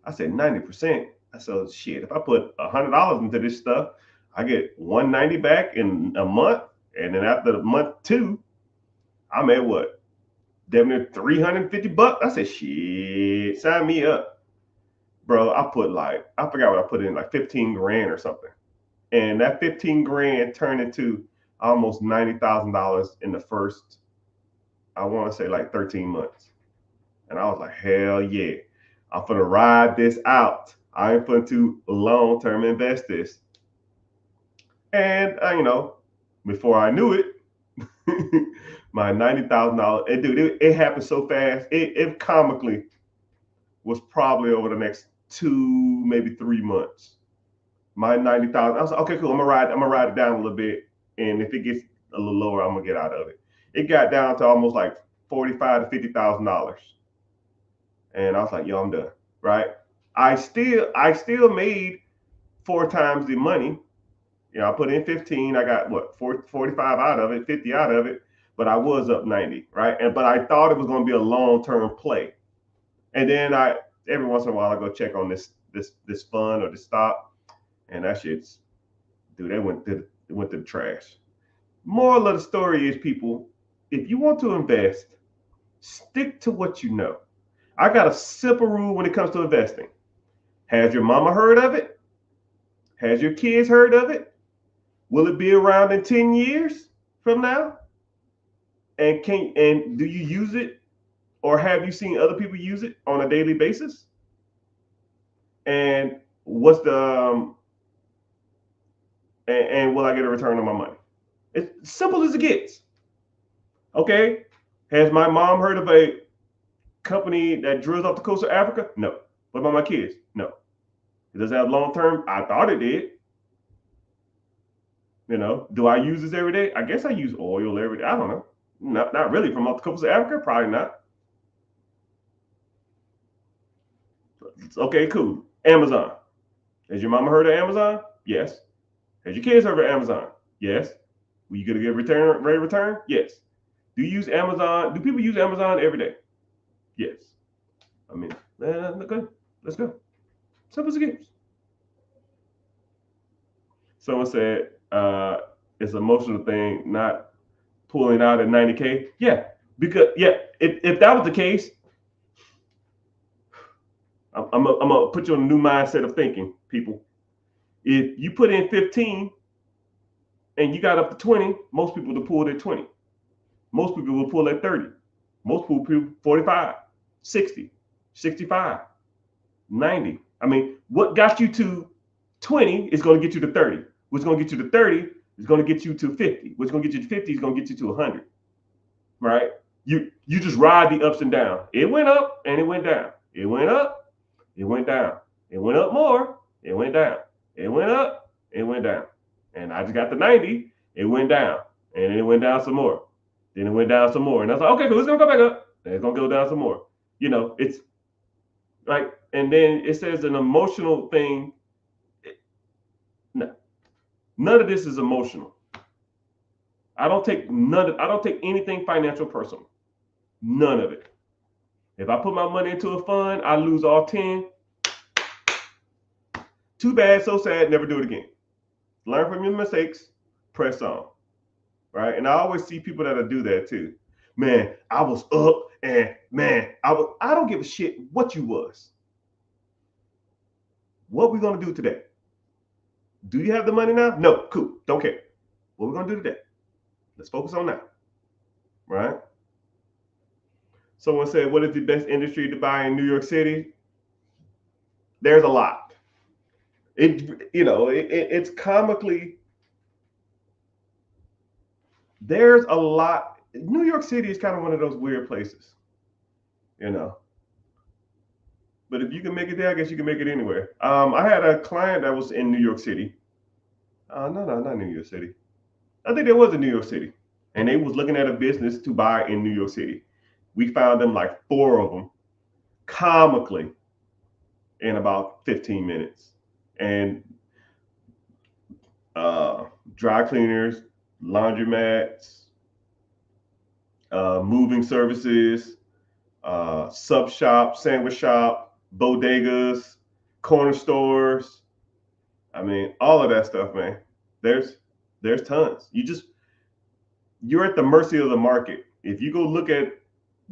[SPEAKER 1] I said 90%. I said, if I put $100 into this stuff, I get 190 back in a month. And then after the month 2, I'm at what? Damn near $350. I said, sign me up. Bro, I forgot what I put in, like 15 grand or something. And that 15 grand turned into almost $90,000 in the first, I want to say like 13 months. And I was like, hell yeah, I'm going to ride this out. I ain't going to long-term invest this. And, before I knew it, my $90,000, and dude, it happened so fast. It comically was probably over the next 2, maybe 3 months. My 90,000, I was like, okay, cool. I'm gonna ride it down a little bit, and if it gets a little lower, I'm gonna get out of it. It got down to almost like $45,000 to $50,000, and I was like, yo, I'm done. Right? I still made 4 times the money. I put in 15. I got what 45 out of it, 50 out of it, but I was up 90, right? But I thought it was going to be a long-term play, and then every once in a while I go check on this fund or this stock. And that shit's, dude, it went to the trash. Moral of the story is, people, if you want to invest, stick to what you know. I got a simple rule when it comes to investing. Has your mama heard of it? Has your kids heard of it? Will it be around in 10 years from now? And do you use it, or have you seen other people use it on a daily basis? And what's the and will I get a return on my money? It's simple as it gets. Okay? Has my mom heard of a company that drills off the coast of Africa? No. What about my kids? No. Does it have long term? I thought it did. Do I use this every day? I guess I use oil every day. I don't know. Not really. From off the coast of Africa? Probably not. Okay, cool. Amazon. Has your mama heard of Amazon? Yes. Has your kids heard of Amazon? Yes. Will you get a good return? Yes. Do you use Amazon? Do people use Amazon every day? Yes. I mean, good. Let's go. Simple as it gets. Someone said it's an emotional thing, not pulling out at 90K. Yeah, because if that was the case, I'm gonna put you on a new mindset of thinking, people. If you put in 15 and you got up to 20, most people will pull at 20. Most people will pull at 30. Most people 45, 60, 65, 90. I mean, what got you to 20 is going to get you to 30. What's going to get you to 30 is going to get you to 50. What's going to get you to 50 is going to get you to 100. Right? You just ride the ups and downs. It went up and it went down. It went up, it went down. It went up more, it went down. It went up, it went down. And I just got to 90, it went down. And then it went down some more. Then it went down some more. And I was like, okay, cool, it's going to go back up. And it's going to go down some more. It's like, and then it says an emotional thing. No, none of this is emotional. I don't take anything financial personal. None of it. If I put my money into a fund, I lose all 10. Too bad, so sad, never do it again. Learn from your mistakes, press on. right? And I always see people that'll do that too. Man, I was up and man, I don't give a shit what you was. What we gonna do today? Do you have the money now? No, cool. Don't care. What we gonna do today? Let's focus on that, right? Someone said, "What is the best industry to buy in New York City?" There's a lot. It's comically. There's a lot. New York City is kind of one of those weird places, you know. But if you can make it there, I guess you can make it anywhere. I had a client that was in New York City. No, not New York City. I think there was a New York City, and they was looking at a business to buy in New York City. We found them like four of them, comically, in about 15 minutes, and dry cleaners, laundromats, moving services, sub shop, sandwich shop, bodegas, corner stores. I mean, all of that stuff, man. There's tons. You're at the mercy of the market. If you go look at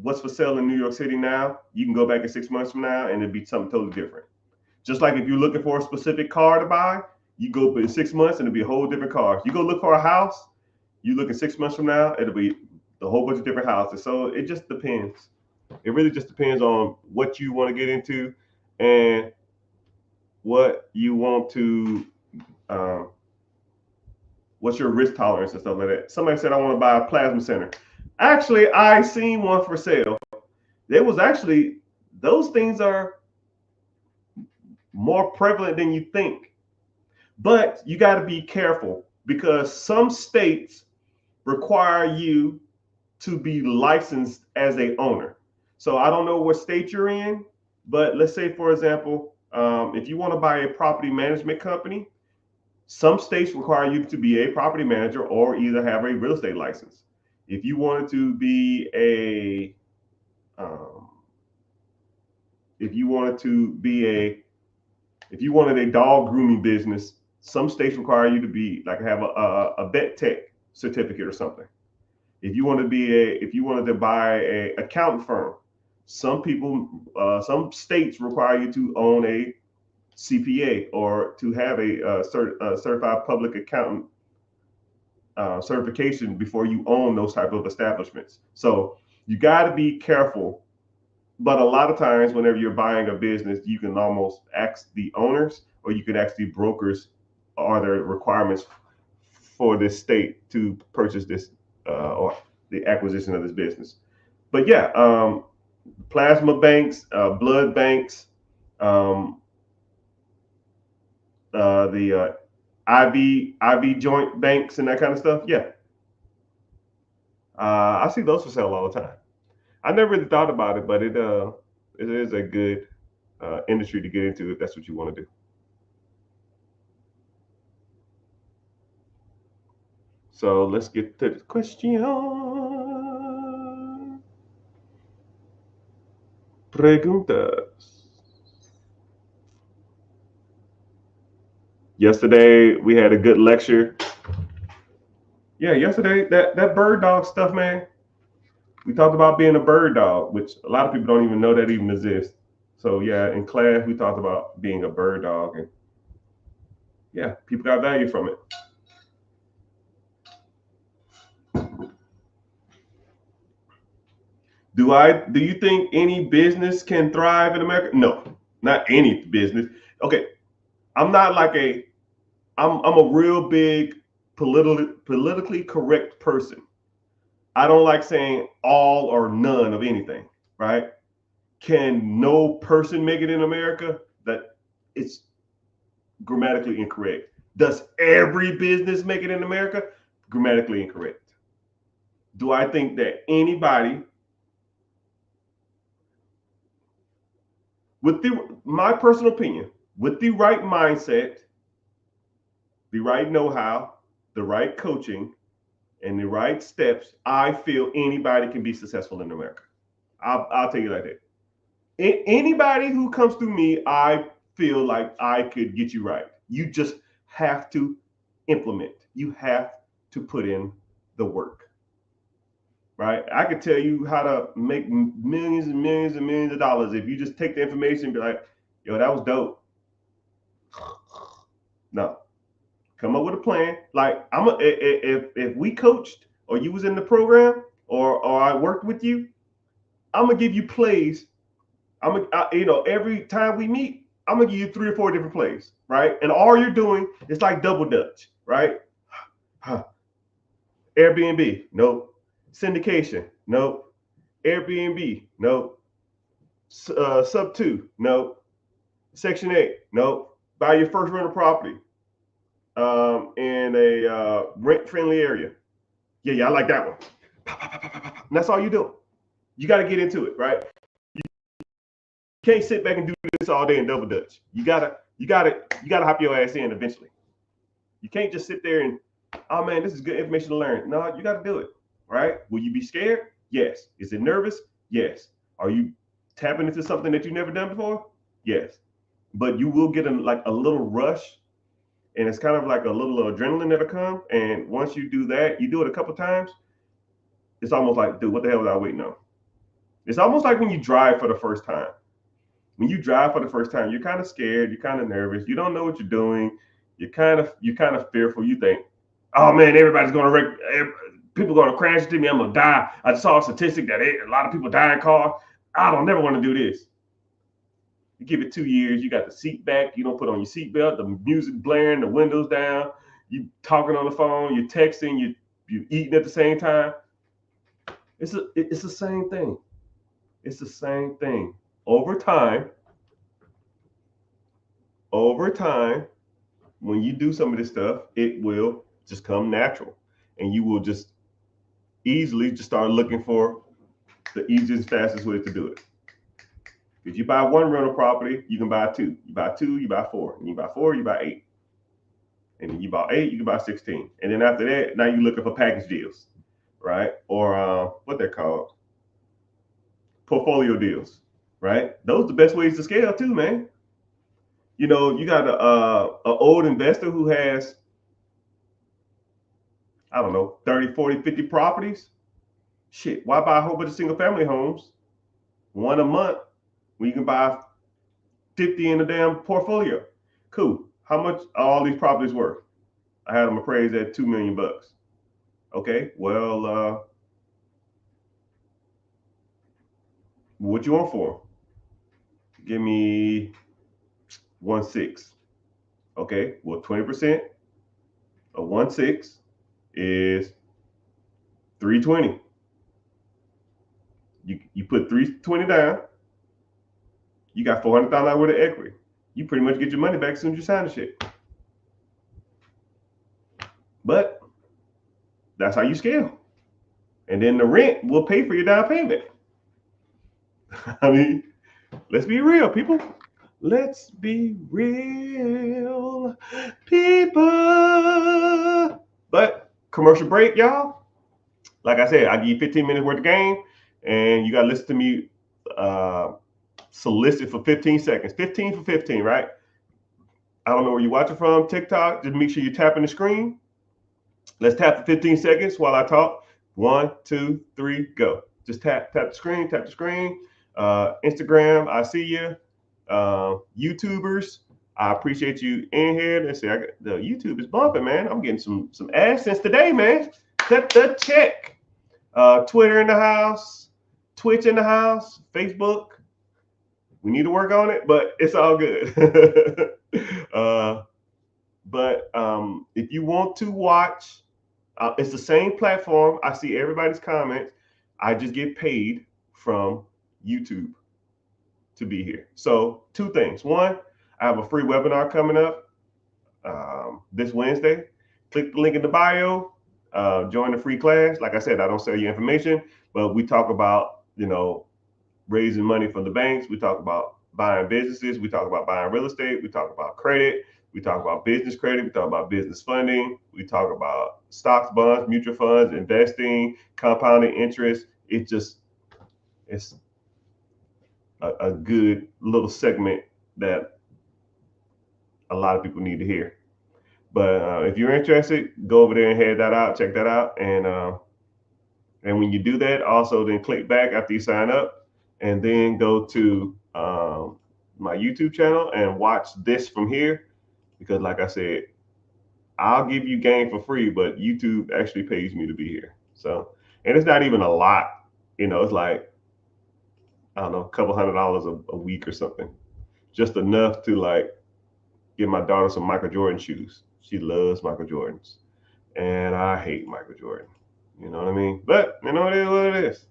[SPEAKER 1] what's for sale in New York City now, you can go back in 6 months from now and it'd be something totally different. Just like if you're looking for a specific car to buy, you go in 6 months and it'll be a whole different car. You go look for a house, you look in 6 months from now, it'll be a whole bunch of different houses. So it just depends. It really just depends on what you want to get into and what you want to, what's your risk tolerance and stuff like that. Somebody said, I want to buy a plasma center. Actually, I seen one for sale. There was actually, those things are more prevalent than you think. But you got to be careful because some states require you to be licensed as a owner. So I don't know what state you're in, but let's say, for example, if you want to buy a property management company, some states require you to be a property manager or either have a real estate license. If you wanted to be if you wanted a dog grooming business, some states require you to be like have a vet tech certificate or something. If you wanted to buy a accountant firm, some states require you to own a CPA or to have a certified public accountant certification before you own those type of establishments. So you got to be careful. But a lot of times, whenever you're buying a business, you can almost ask the owners, or you can ask the brokers, are there requirements for this state to purchase this or the acquisition of this business? But yeah, plasma banks, blood banks, the IV joint banks, and that kind of stuff. Yeah, I see those for sale all the time. I never really thought about it, but it is a good industry to get into if that's what you want to do. So let's get to the question. Preguntas. Yesterday we had a good lecture. Yeah, yesterday that bird dog stuff, man. We talked about being a bird dog, which a lot of people don't even know that even exists. So yeah, in class we talked about being a bird dog, and yeah, people got value from it. Do you think any business can thrive in America? No, not any business. Okay, I'm not like I'm a real big politically correct person. I don't like saying all or none of anything, right? Can no person make it in America? That it's grammatically incorrect. Does every business make it in America? Grammatically incorrect. Do I think that anybody with my personal opinion, with the right mindset, the right know-how, the right coaching, and the right steps, I feel anybody can be successful in America. I'll tell you like that. Anybody who comes through me, I feel like I could get you right. You just have to implement. You have to put in the work, right? I could tell you how to make millions and millions and millions of dollars if you just take the information and be like, yo, that was dope. No, come up with a plan. Like if we coached or you was in the program or I worked with you, I'm gonna give you plays. Every time we meet, I'm gonna give you 3 or 4 different plays, right? And all you're doing is like double dutch, right? Airbnb, nope. Syndication, nope. Airbnb, nope. Sub 2, nope. Section 8, nope. Buy your first rental property in a rent-friendly area. Yeah, I like that one. And that's all you do. You got to get into it, right? You can't sit back and do this all day in double dutch. You gotta hop your ass in eventually. You can't just sit there and, oh man, this is good information to learn. No, you got to do it, right? Will you be scared? Yes. Is it nervous? Yes. Are you tapping into something that you've never done before? Yes. But you will get a little rush, and it's kind of like a little adrenaline that'll come. And once you do that, you do it a couple times, it's almost like, dude, what the hell was I waiting on? It's almost like when you drive for the first time. When you drive for the first time, you're kind of scared, you're kind of nervous, you don't know what you're doing, you're kind of fearful. You think, oh man, everybody's gonna wreck, people are gonna crash into me, I'm gonna die. I saw a statistic that a lot of people die in cars. I don't never want to do this. You give it 2 years, you got the seat back, you don't put on your seatbelt, the music blaring, the windows down, you talking on the phone, you're texting, you eating at the same time. It's the same thing. It's the same thing. Over time, when you do some of this stuff, it will just come natural, and you will just easily just start looking for the easiest, fastest way to do it. If you buy one rental property, you can buy 2. You buy 2, you buy 4. And you buy 4, you buy 8. And then you buy 8, you can buy 16. And then after that, now you're looking for package deals, right? Or what they're called, portfolio deals, right? Those are the best ways to scale too, man. You got a old investor who has, I don't know, 30, 40, 50 properties. Shit, why buy a whole bunch of single family homes, one a month, when you can buy 50 in a damn portfolio? Cool. How much are all these properties worth? I had them appraised at $2 million. Okay, well, what you want for them? Give me 1.6. Okay, well, 20% of 1.6 is 320. You put 320 down, you got $400,000 worth of equity. You pretty much get your money back as soon as you sign the shit. But that's how you scale. And then the rent will pay for your down payment. I mean, let's be real, people. Let's be real, people. But commercial break, y'all. Like I said, I give you 15 minutes worth of game, and you got to listen to me solicit for 15 seconds. 15 for 15, right? I don't know where you're watching from, TikTok. Just make sure you're tapping the screen. Let's tap for 15 seconds while I talk. 1, 2, 3, go. Just tap the screen, tap the screen. Instagram, I see you. YouTubers, I appreciate you in here. Let's see, the YouTube is bumping, man. I'm getting some AdSense today, man. Cut the check. Twitter in the house, Twitch in the house, Facebook. We need to work on it, but it's all good. But if you want to watch, it's the same platform. I see everybody's comments. I just get paid from YouTube to be here. So 2 things. 1, I have a free webinar coming up this Wednesday. Click the link in the bio. Join the free class. Like I said, I don't sell you information, but we talk about, raising money from the banks. We talk about buying businesses. We talk about buying real estate. We talk about credit. We talk about business credit. We talk about business funding. We talk about stocks, bonds, mutual funds, investing, compounding interest. It's a good little segment that a lot of people need to hear. But if you're interested, go over there and head that out, check that out, and when you do that, also then click back after you sign up, and then go to my YouTube channel and watch this from here. Because, like I said, I'll give you game for free, but YouTube actually pays me to be here. So, and it's not even a lot. It's like, I don't know, a couple $100 a week or something, just enough to like get my daughter some Michael Jordan shoes. She loves Michael Jordans, and I hate Michael Jordan. You know what I mean? But it is what it is.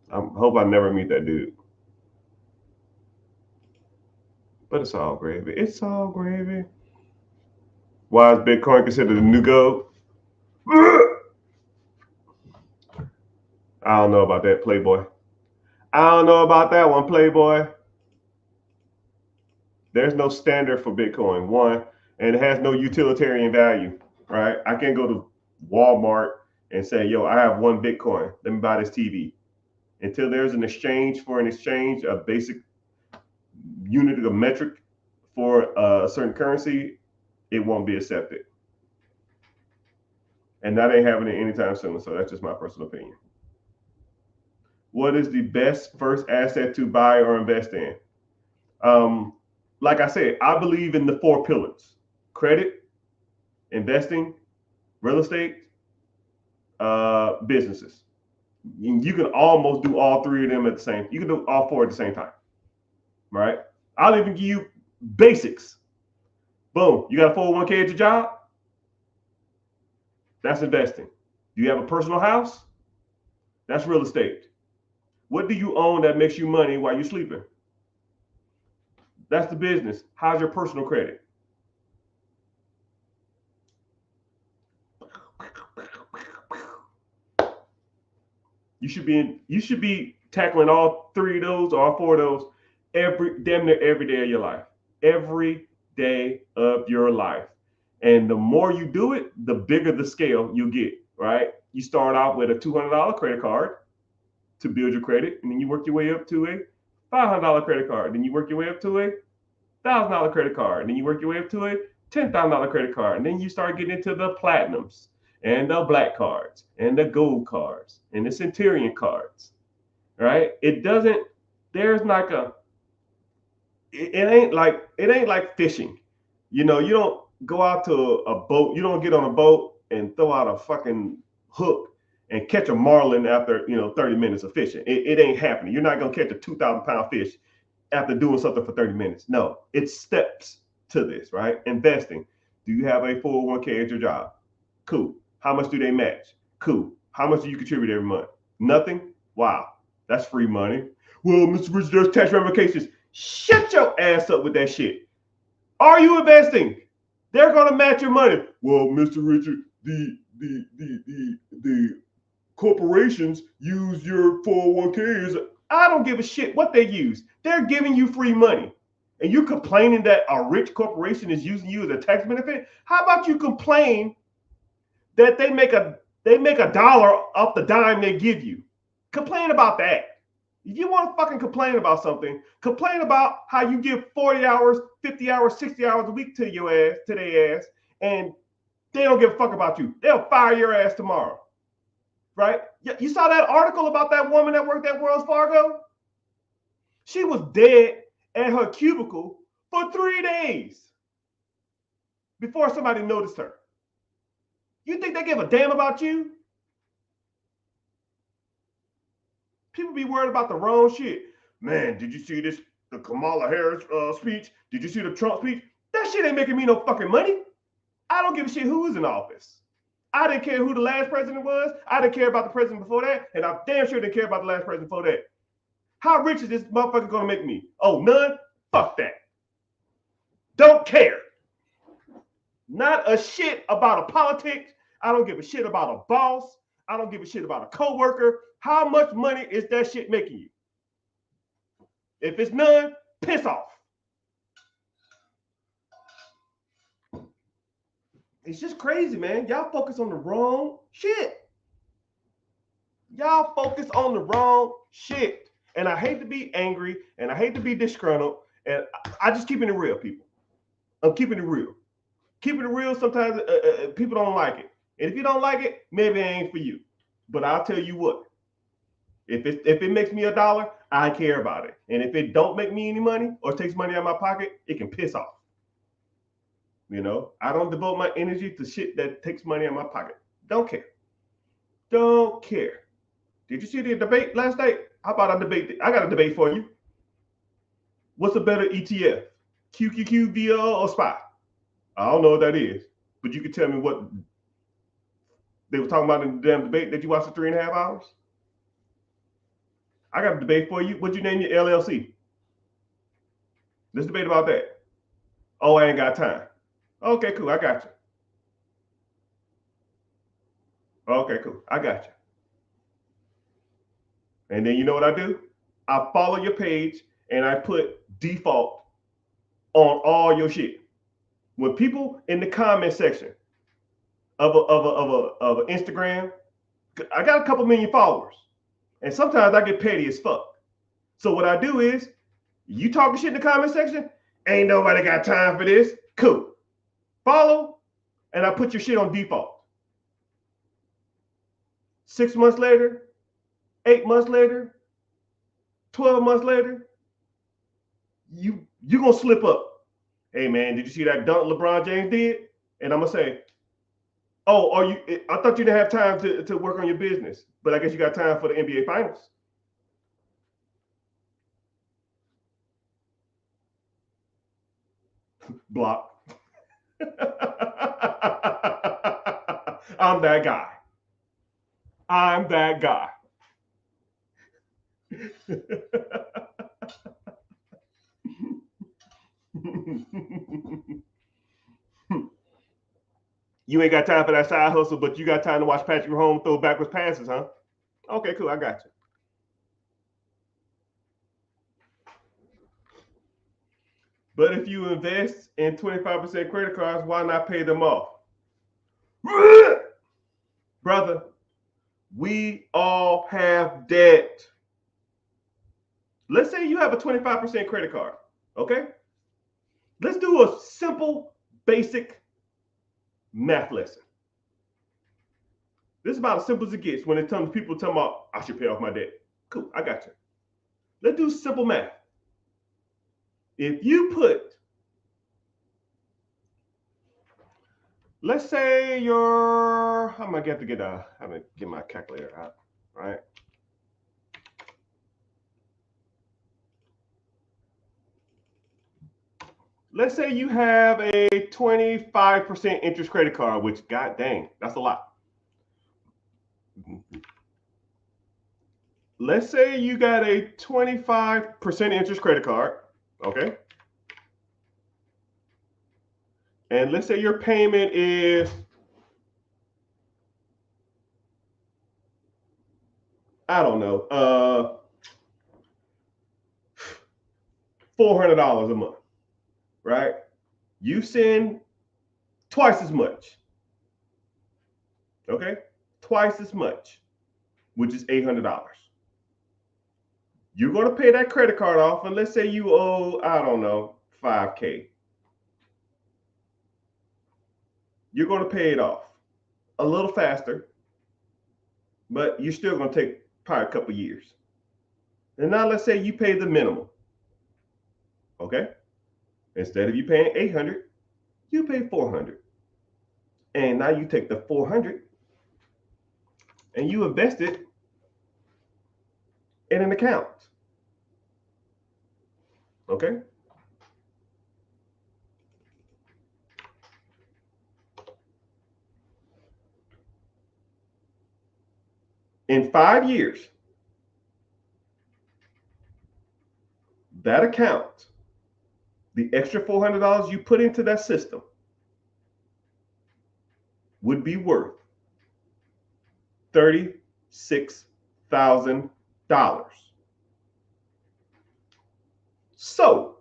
[SPEAKER 1] I hope I never meet that dude. But it's all gravy. It's all gravy. Why is Bitcoin considered the new gold? I don't know about that, Playboy. I don't know about that one, Playboy. There's no standard for Bitcoin, one, and it has no utilitarian value, right? I can't go to Walmart and say, yo, I have one Bitcoin. Let me buy this TV. Until there's an exchange for an exchange, a basic unit of metric for a certain currency, it won't be accepted. And that ain't happening anytime soon. So that's just my personal opinion. What is the best first asset to buy or invest in? Like I said, I believe in the 4 pillars: credit, investing, real estate, businesses. You can almost do all 3 of them at the same. You can do all 4 at the same time, right? I'll even give you basics. Boom, you got a 401k at your job? That's investing. Do you have a personal house? That's real estate. What do you own that makes you money while you're sleeping? That's the business. How's your personal credit? You should be tackling all 3 of those, or all 4 of those, damn near every day of your life. Every day of your life. And the more you do it, the bigger the scale you get, right? You start out with a $200 credit card to build your credit, and then you work your way up to a $500 credit card. Then you work your way up to a $1,000 credit card. And then you work your way up to a $10,000 credit card. And then you start getting into the platinums and the black cards and the gold cards and the centurion cards, right? It ain't like fishing. You don't go out to a boat. You don't get on a boat and throw out a fucking hook and catch a marlin after 30 minutes of fishing. It ain't happening. You're not gonna catch a 2,000-pound fish after doing something for 30 minutes. No, it's steps to this, right? Investing. Do you have a 401k at your job? Cool. How much do they match? Cool. How much do you contribute every month? Nothing? Wow, that's free money. Well, Mr. Richard, there's tax ramifications. Shut your ass up with that shit. Are you investing? They're gonna match your money. Well, Mr. Richard, the corporations use your 401ks. I don't give a shit what they use. They're giving you free money. And you complaining that a rich corporation is using you as a tax benefit? How about you complain that they make a dollar off the dime they give you? Complain about that. If you want to fucking complain about something, complain about how you give 40 hours, 50 hours, 60 hours a week to their ass, and they don't give a fuck about you. They'll fire your ass tomorrow. Right? You saw that article about that woman that worked at Wells Fargo? She was dead at her cubicle for 3 days before somebody noticed her. You think they give a damn about you? People be worried about the wrong shit. Man, did you see the Kamala Harris speech? Did you see the Trump speech? That shit ain't making me no fucking money. I don't give a shit who is in office. I didn't care who the last president was. I didn't care about the president before that. And I damn sure didn't care about the last president before that. How rich is this motherfucker gonna make me? Oh, none? Fuck that. Don't care. Not a shit about a politics. I don't give a shit about a boss. I don't give a shit about a coworker. How much money is that shit making you? If it's none, piss off. It's just crazy, man. Y'all focus on the wrong shit. Y'all focus on the wrong shit. And I hate to be angry and I hate to be disgruntled. And I just keeping it real, people. I'm keeping it real. Keep it real. Sometimes people don't like it. And if you don't like it, maybe it ain't for you. But I'll tell you what, if it makes me $1, I care about it. And if it don't make me any money or takes money out of my pocket, it can piss off. You know, I don't devote my energy to shit that takes money out of my pocket. Don't care. Don't care. Did you see the debate last night? How about I debate? I got a debate for you. What's a better ETF? QQQ, VL, or SPY? I don't know what that is, but you can tell me what they were talking about in the damn debate that you watched for 3.5 hours. I got a debate for you. What'd you name your LLC? Let's debate about that. Oh, I ain't got time. Okay, cool. I got you. Okay, cool. I got you. And then you know what I do? I follow your page and I put default on all your shit. When people in the comment section of an Instagram, I got a couple million followers, and sometimes I get petty as fuck. So what I do is, you talking shit in the comment section, ain't nobody got time for this. Cool. Follow, and I put your shit on default. 6 months later, 8 months later, 12 months later, you gonna slip up. Hey man, did you see that dunk LeBron James did? And I'm gonna say, oh, I thought you didn't have time to work on your business, but I guess you got time for the NBA Finals. Block. I'm that guy. I'm that guy. You ain't got time for that side hustle, but you got time to watch Patrick Mahomes throw backwards passes, huh? Okay, cool. I got you. But if you invest in 25% credit cards, why not pay them off? Brother, we all have debt. Let's say you have a 25% credit card, okay? Let's do a simple, basic math lesson. This is about as simple as it gets when it comes to people talking about, I should pay off my debt. Cool, I got you. Let's do simple math. If you put, let's say I'm gonna get my calculator out, right? Let's say you have a 25% interest credit card, which, god dang, that's a lot. Let's say you got a 25% interest credit card, okay? And let's say your payment is, I don't know, $400 a month, right? You send twice as much, okay? Twice as much, which is $800. You're going to pay that credit card off, and let's say you owe, I don't know, $5K. You're going to pay it off a little faster, but you're still going to take probably a couple years. And now let's say you pay the minimum, okay? Instead of you paying $800, you pay $400. And now you take the $400 and you invest it in an account, okay? In 5 years, that account, the extra $400 you put into that system, would be worth $36,000. So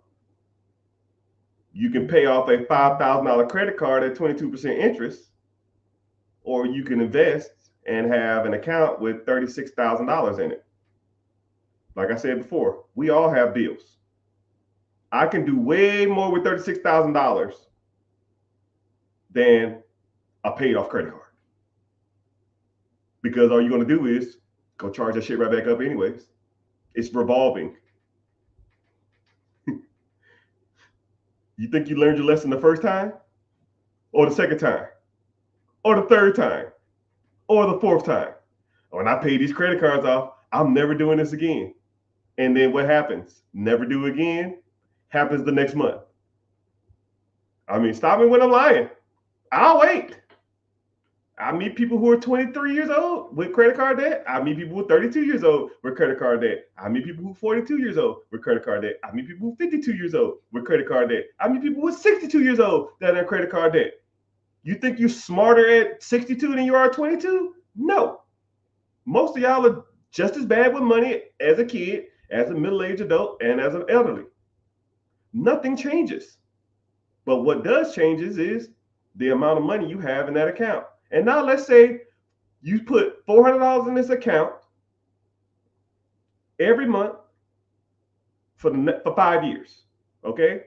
[SPEAKER 1] you can pay off a $5,000 credit card at 22% interest, or you can invest and have an account with $36,000 in it. Like I said before, we all have bills. I can do way more with $36,000 than a paid off credit card. Because all you're going to do is go charge that shit right back up anyways. It's revolving. You think you learned your lesson the first time? Or the second time? Or the third time? Or the fourth time? When I pay these credit cards off, I'm never doing this again. And then what happens? Never do again. Happens the next month. I mean, stop me when I'm lying. I'll wait. I meet people who are 23 years old with credit card debt. I meet people who are 32 years old with credit card debt. I meet people who are 42 years old with credit card debt. I meet people who are 52 years old with credit card debt. I meet people who are 62 years old that have credit card debt. You think you're smarter at 62 than you are at 22? No. Most of y'all are just as bad with money as a kid, as a middle-aged adult, and as an elderly. Nothing changes. But what does change is the amount of money you have in that account. And now let's say you put $400 in this account every month for 5 years. Okay?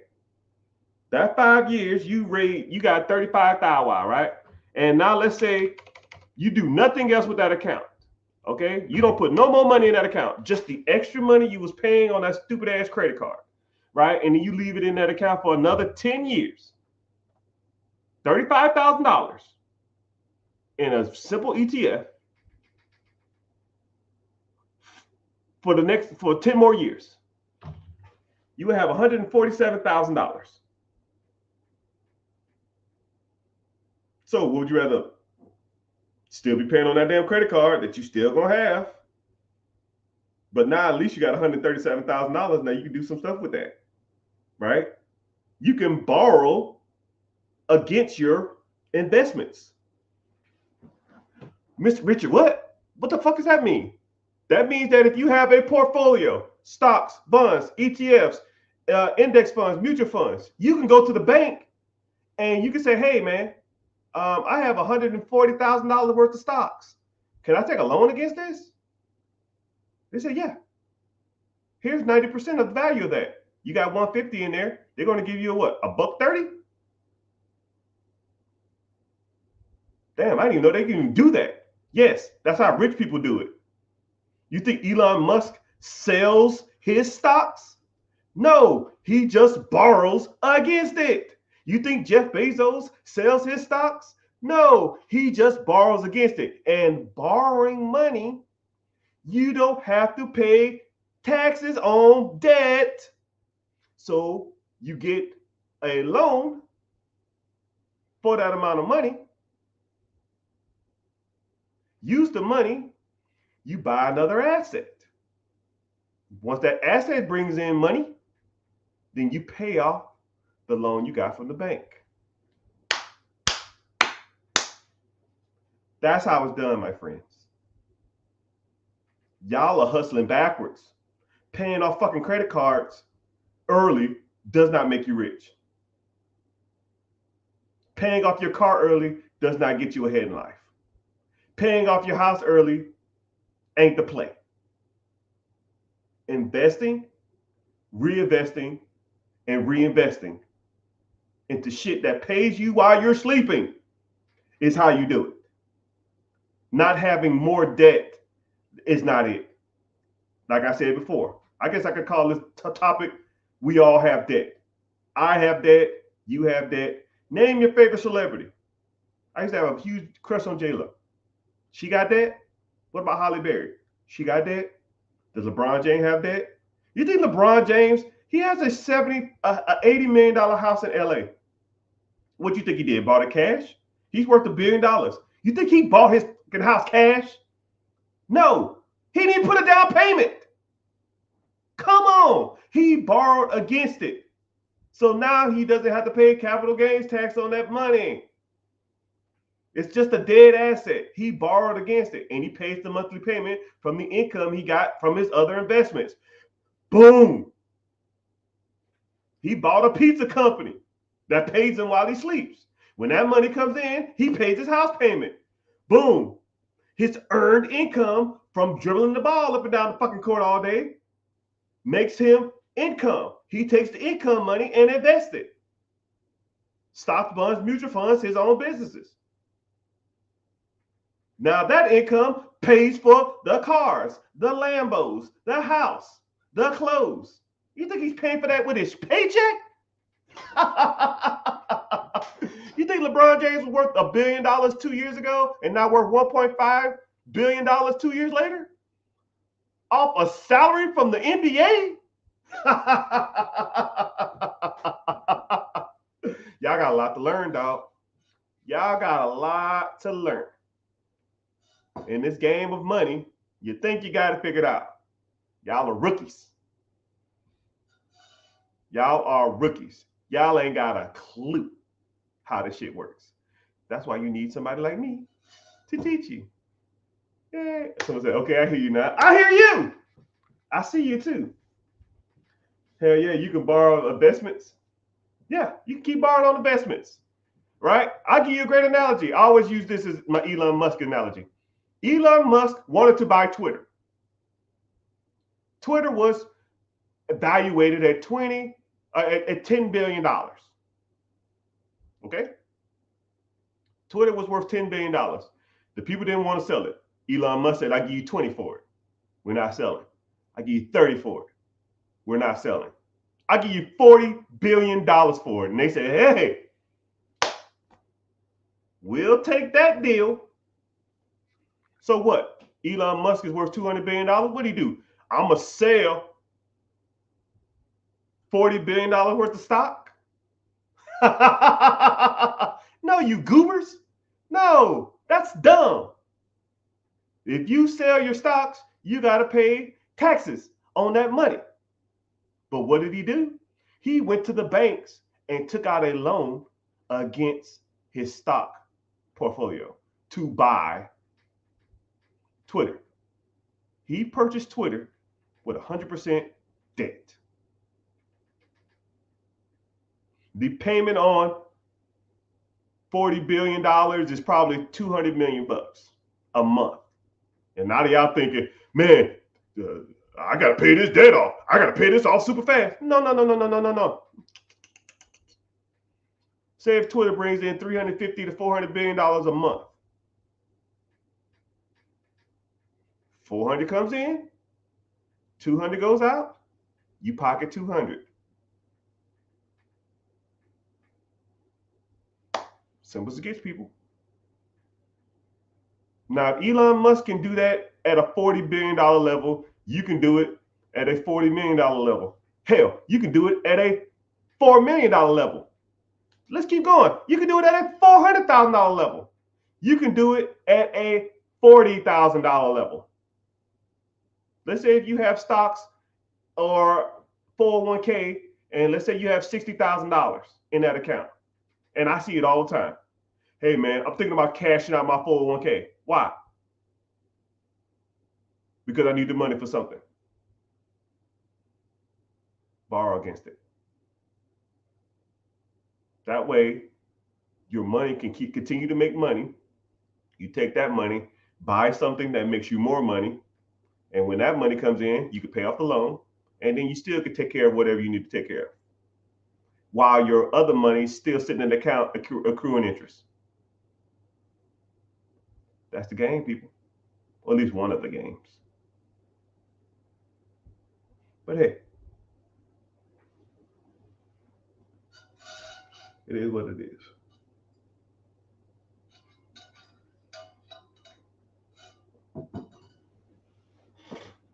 [SPEAKER 1] That 5 years you got 35,000, right? And now let's say you do nothing else with that account. Okay? You don't put no more money in that account, just the extra money you was paying on that stupid ass credit card, right? And then you leave it in that account for another 10 years. $35,000 in a simple ETF for 10 more years. You would have $147,000. So what would you rather? Still be paying on that damn credit card that you still gonna have, but now at least you got $137,000. Now you can do some stuff with that, right? You can borrow against your investments. Mr. Richard, what? What the fuck does that mean? That means that if you have a portfolio, stocks, bonds, ETFs, index funds, mutual funds, you can go to the bank and you can say, hey, man, I have $140,000 worth of stocks. Can I take a loan against this? They say, yeah. Here's 90% of the value of that. You got 150 in there. They're going to give you a what? $1.30? Damn, I didn't even know they can even do that. Yes, that's how rich people do it. You think Elon Musk sells his stocks? No, he just borrows against it. You think Jeff Bezos sells his stocks? No, he just borrows against it. And borrowing money, you don't have to pay taxes on debt. So you get a loan for that amount of money. Use the money, you buy another asset. Once that asset brings in money, then you pay off the loan you got from the bank. That's how it's done, my friends. Y'all are hustling backwards. Paying off fucking credit cards early does not make you rich. Paying off your car early does not get you ahead in life. Paying off your house early ain't the play. Investing, reinvesting, and reinvesting into shit that pays you while you're sleeping is how you do it. Not having more debt is not it. Like I said before, I guess I could call this topic, we all have debt. I have debt, you have debt. Name your favorite celebrity. I used to have a huge crush on J-Lo. She got debt? What about Halle Berry? She got debt? Does LeBron James have debt? You think LeBron James, he has a $80 million house in LA. What do you think he did? Bought it cash? He's worth $1 billion. You think he bought his house cash? No, he didn't put a down payment. Come on, he borrowed against it. So now he doesn't have to pay capital gains tax on that money. It's just a dead asset. He borrowed against it, and he pays the monthly payment from the income he got from his other investments. Boom. He bought a pizza company that pays him while he sleeps. When that money comes in, he pays his house payment. Boom. His earned income from dribbling the ball up and down the fucking court all day makes him income. He takes the income money and invests it. Stock funds, mutual funds, his own businesses. Now that income pays for the cars, the Lambos, the house, the clothes. You think he's paying for that with his paycheck? You think LeBron James was worth $1 billion 2 years ago and now worth $1.5 billion 2 years later? Off a salary from the NBA? Y'all got a lot to learn, dog. Y'all got a lot to learn. In this game of money, you think you got it figured out. Y'all are rookies. Y'all are rookies. Y'all ain't got a clue how this shit works. That's why you need somebody like me to teach you. Yeah. Someone said, okay, I hear you now. I hear you. I see you too. Hell yeah, you can borrow investments. Yeah, you can keep borrowing on investments, right? I'll give you a great analogy. I always use this as my Elon Musk analogy. Elon Musk wanted to buy Twitter. Twitter was evaluated at $10 billion. Okay? Twitter was worth $10 billion. The people didn't want to sell it. Elon Musk said, I give you 20 for it. We're not selling. I give you 30 for it. We're not selling. I give you $40 billion for it. And they said, hey, we'll take that deal. So what? Elon Musk is worth $200 billion. What do he do? I'm going to sell $40 billion worth of stock? No, you goobers. No, that's dumb. If you sell your stocks, you got to pay taxes on that money. But what did he do? He went to the banks and took out a loan against his stock portfolio to buy Twitter. He purchased Twitter with 100% debt. The payment on $40 billion is probably $200 million a month. And now y'all thinking, man, I got to pay this debt off. I got to pay this off super fast. No. Say if Twitter brings in $350 to $400 billion a month. 400 comes in, 200 goes out, you pocket 200. Simple as it gets, people. Now, if Elon Musk can do that at a $40 billion level, you can do it at a $40 million level. Hell, you can do it at a $4 million level. Let's keep going. You can do it at a $400,000 level. You can do it at a $40,000 level. Let's say if you have stocks or 401k, and let's say you have $60,000 in that account. And I see it all the time. Hey, man, I'm thinking about cashing out my 401k. Why? Because I need the money for something. Borrow against it. That way, your money can continue to make money. You take that money, buy something that makes you more money. And when that money comes in, you can pay off the loan. And then you still can take care of whatever you need to take care of, while your other money is still sitting in the account accruing interest. That's the game, people. Or at least one of the games. But hey, it is what it is.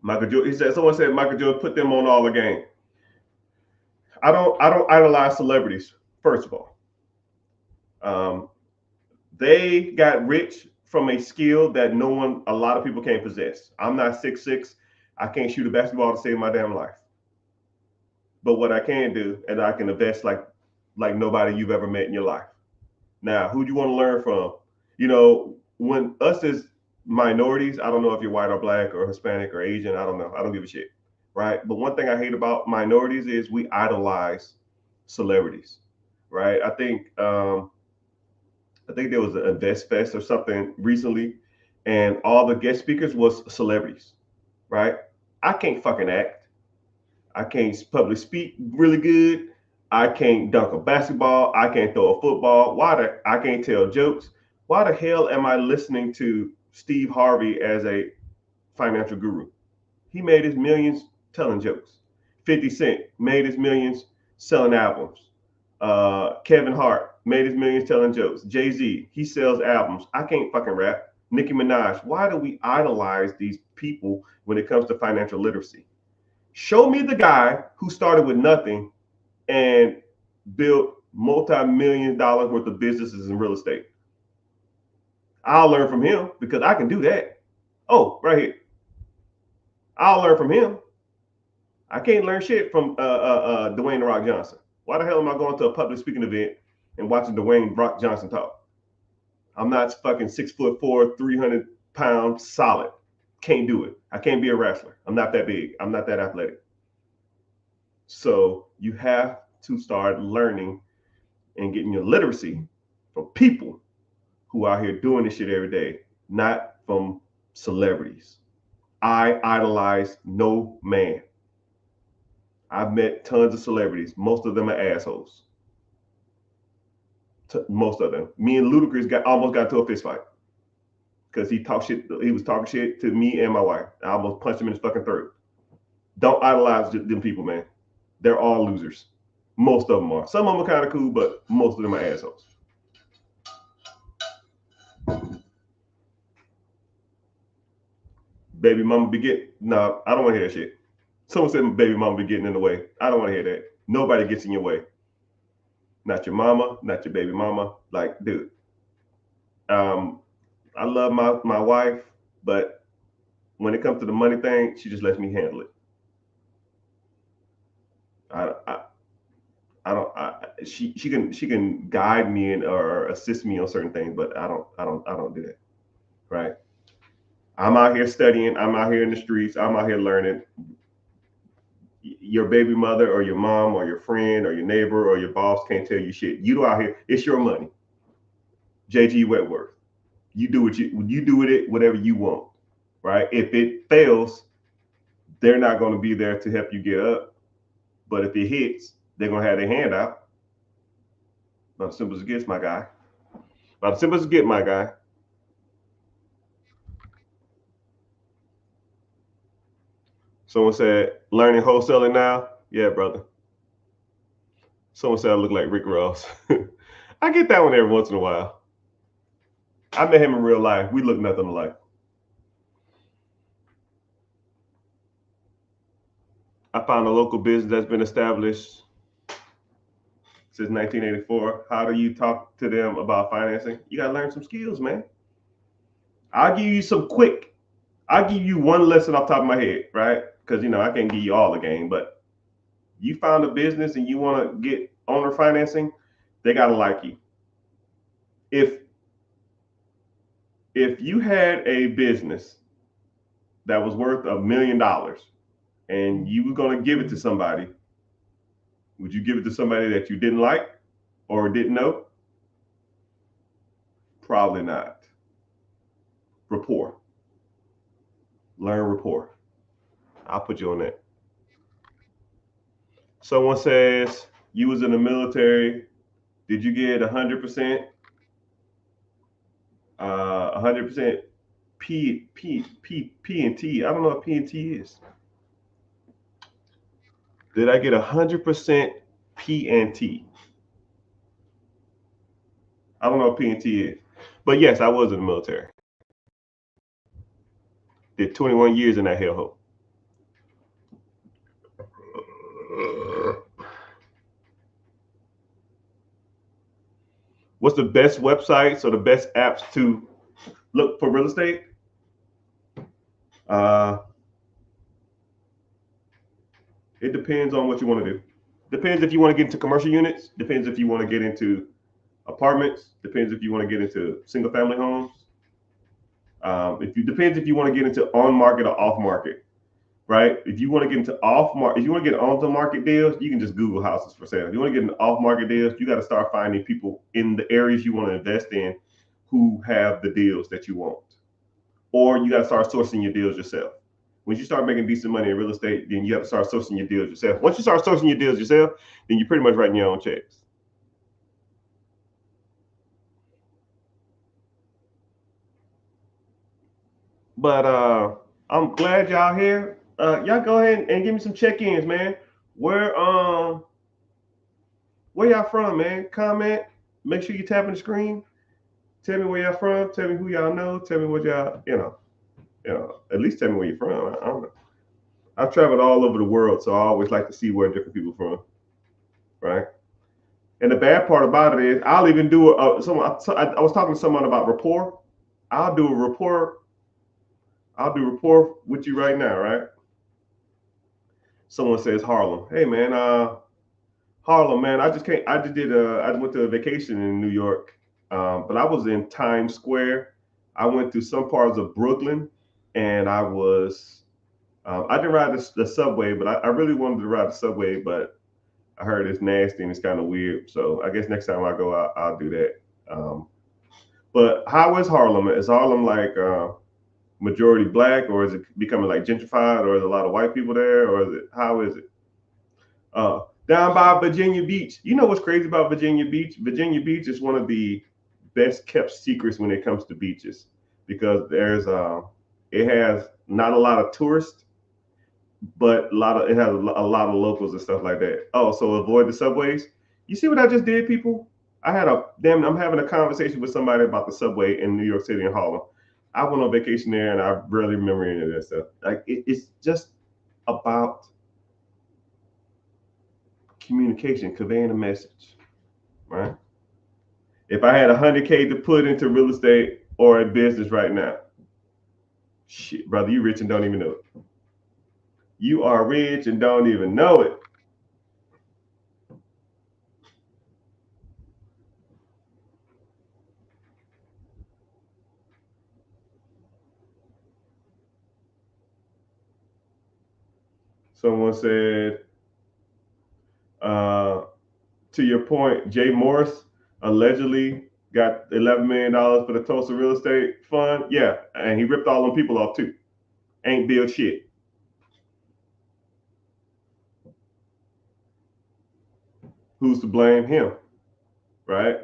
[SPEAKER 1] Michael Jordan, he said, someone said Michael Jordan put them on all the game. I don't idolize celebrities, first of all. They got rich from a skill that a lot of people can't possess. I'm not 6'6". I can't shoot a basketball to save my damn life. But what I can do, and I can invest like nobody you've ever met in your life. Now, who do you want to learn from? You know, when us as minorities, I don't know if you're white or black or Hispanic or Asian, I don't know. I don't give a shit, right? But one thing I hate about minorities is we idolize celebrities, right? I think there was an Invest Fest or something recently, and all the guest speakers was celebrities, right? I can't fucking act. I can't publicly speak really good. I can't dunk a basketball. I can't throw a football. I can't tell jokes. Why the hell am I listening to Steve Harvey as a financial guru? He made his millions telling jokes. 50 Cent made his millions selling albums. Kevin Hart made his millions telling jokes. Jay-Z, he sells albums. I can't fucking rap. Nicki Minaj, why do we idolize these people when it comes to financial literacy? Show me the guy who started with nothing and built multi-million dollars worth of businesses in real estate. I'll learn from him because I can do that. Oh, right here. I'll learn from him. I can't learn shit from Dwayne The Rock Johnson. Why the hell am I going to a public speaking event and watching Dwayne Rock Johnson talk? I'm not fucking 6'4", 300 pounds solid. Can't do it. I can't be a wrestler. I'm not that big. I'm not that athletic. So you have to start learning and getting your literacy from people who are here doing this shit every day, not from celebrities. I idolize no man. I've met tons of celebrities. Most of them are assholes. Most of them. Me and Ludacris almost got into a fist fight because he talked shit. He was talking shit to me and my wife. I almost punched him in his fucking throat. Don't idolize them people, man. They're all losers. Most of them are. Some of them are kind of cool, but most of them are assholes. Baby mama be getting. No, I don't want to hear that shit. Someone said baby mama be getting in the way. I don't want to hear that. Nobody gets in your way. Not your mama, not your baby mama. Like, dude. I love my wife, but when it comes to the money thing, she just lets me handle it. She can guide me or assist me on certain things, but I don't do that. Right? I'm out here studying. I'm out here in the streets. I'm out here learning. Your baby mother or your mom or your friend or your neighbor or your boss can't tell you shit. You out here, it's your money. JG Wentworth. You do what you do with it, whatever you want. Right? If it fails, they're not going to be there to help you get up. But if it hits, they're going to have their hand out. About as simple as it gets, my guy. About as simple as it gets, my guy. Someone said, learning wholesaling now? Yeah, brother. Someone said I look like Rick Ross. I get that one every once in a while. I met him in real life. We look nothing alike. I found a local business that's been established since 1984. How do you talk to them about financing? You got to learn some skills, man. I'll give you one lesson off the top of my head, right? Because, I can't give you all the game, but you found a business and you want to get owner financing, they got to like you. If you had a business that was worth $1 million and you were going to give it to somebody, would you give it to somebody that you didn't like or didn't know? Probably not. Rapport. Learn rapport. I'll put you on that. Someone says you was in the military. Did you get 100%? 100% P and T. I don't know what P and T is. Did I get 100% P and T? I don't know what P and T is. But yes, I was in the military. Did 21 years in that hellhole. What's the best websites or the best apps to look for real estate? It depends on what you want to do. Depends if you want to get into commercial units. Depends if you want to get into apartments. Depends if you want to get into single family homes. Depends if you want to get into on market or off market, right? If you want to get into off market, if you want to get onto market deals, you can just Google houses for sale. If you want to get into off market deals, you got to start finding people in the areas you want to invest in who have the deals that you want, or you got to start sourcing your deals yourself. Once you start making decent money in real estate, then you have to start sourcing your deals yourself. Once you start sourcing your deals yourself, then you're pretty much writing your own checks. But I'm glad y'all here. Y'all go ahead and give me some check-ins, man. Where where y'all from, man? Comment. Make sure you tapping the screen. Tell me where y'all from. Tell me who y'all know. Tell me what y'all, at least tell me where you're from. I don't know. I've traveled all over the world, so I always like to see where different people from, right? And the bad part about it is, I'll even do I was talking to someone about rapport. I'll do a rapport. I'll do rapport with you right now, right? Someone says Harlem. Hey, man, Harlem, man. I just can't. I just did. I went to a vacation in New York, but I was in Times Square. I went through some parts of Brooklyn, and I was. I didn't ride the subway, but I really wanted to ride the subway, but I heard it's nasty and it's kind of weird. So I guess next time I go, I'll do that. Um, but how is Harlem? Is Harlem like majority black, or is it becoming like gentrified, or is a lot of white people there, or is it how is it? Down by Virginia Beach. You know what's crazy about Virginia Beach? Virginia Beach is one of the best kept secrets when it comes to beaches because it has not a lot of tourists, but it has a lot of locals and stuff like that. Oh, so avoid the subways. You see what I just did, people? I'm having a conversation with somebody about the subway in New York City and Harlem. I went on vacation there and I barely remember any of that stuff. Like it's just about communication, conveying a message, right? If I had 100K to put into real estate or a business right now, shit, brother, you rich and don't even know it. You are rich and don't even know it. Someone said, uh, to your point, Jay Morris allegedly got $11 million for the Tulsa real estate fund. Yeah, and he ripped all them people off too. Ain't built shit. Who's to blame? Him, right?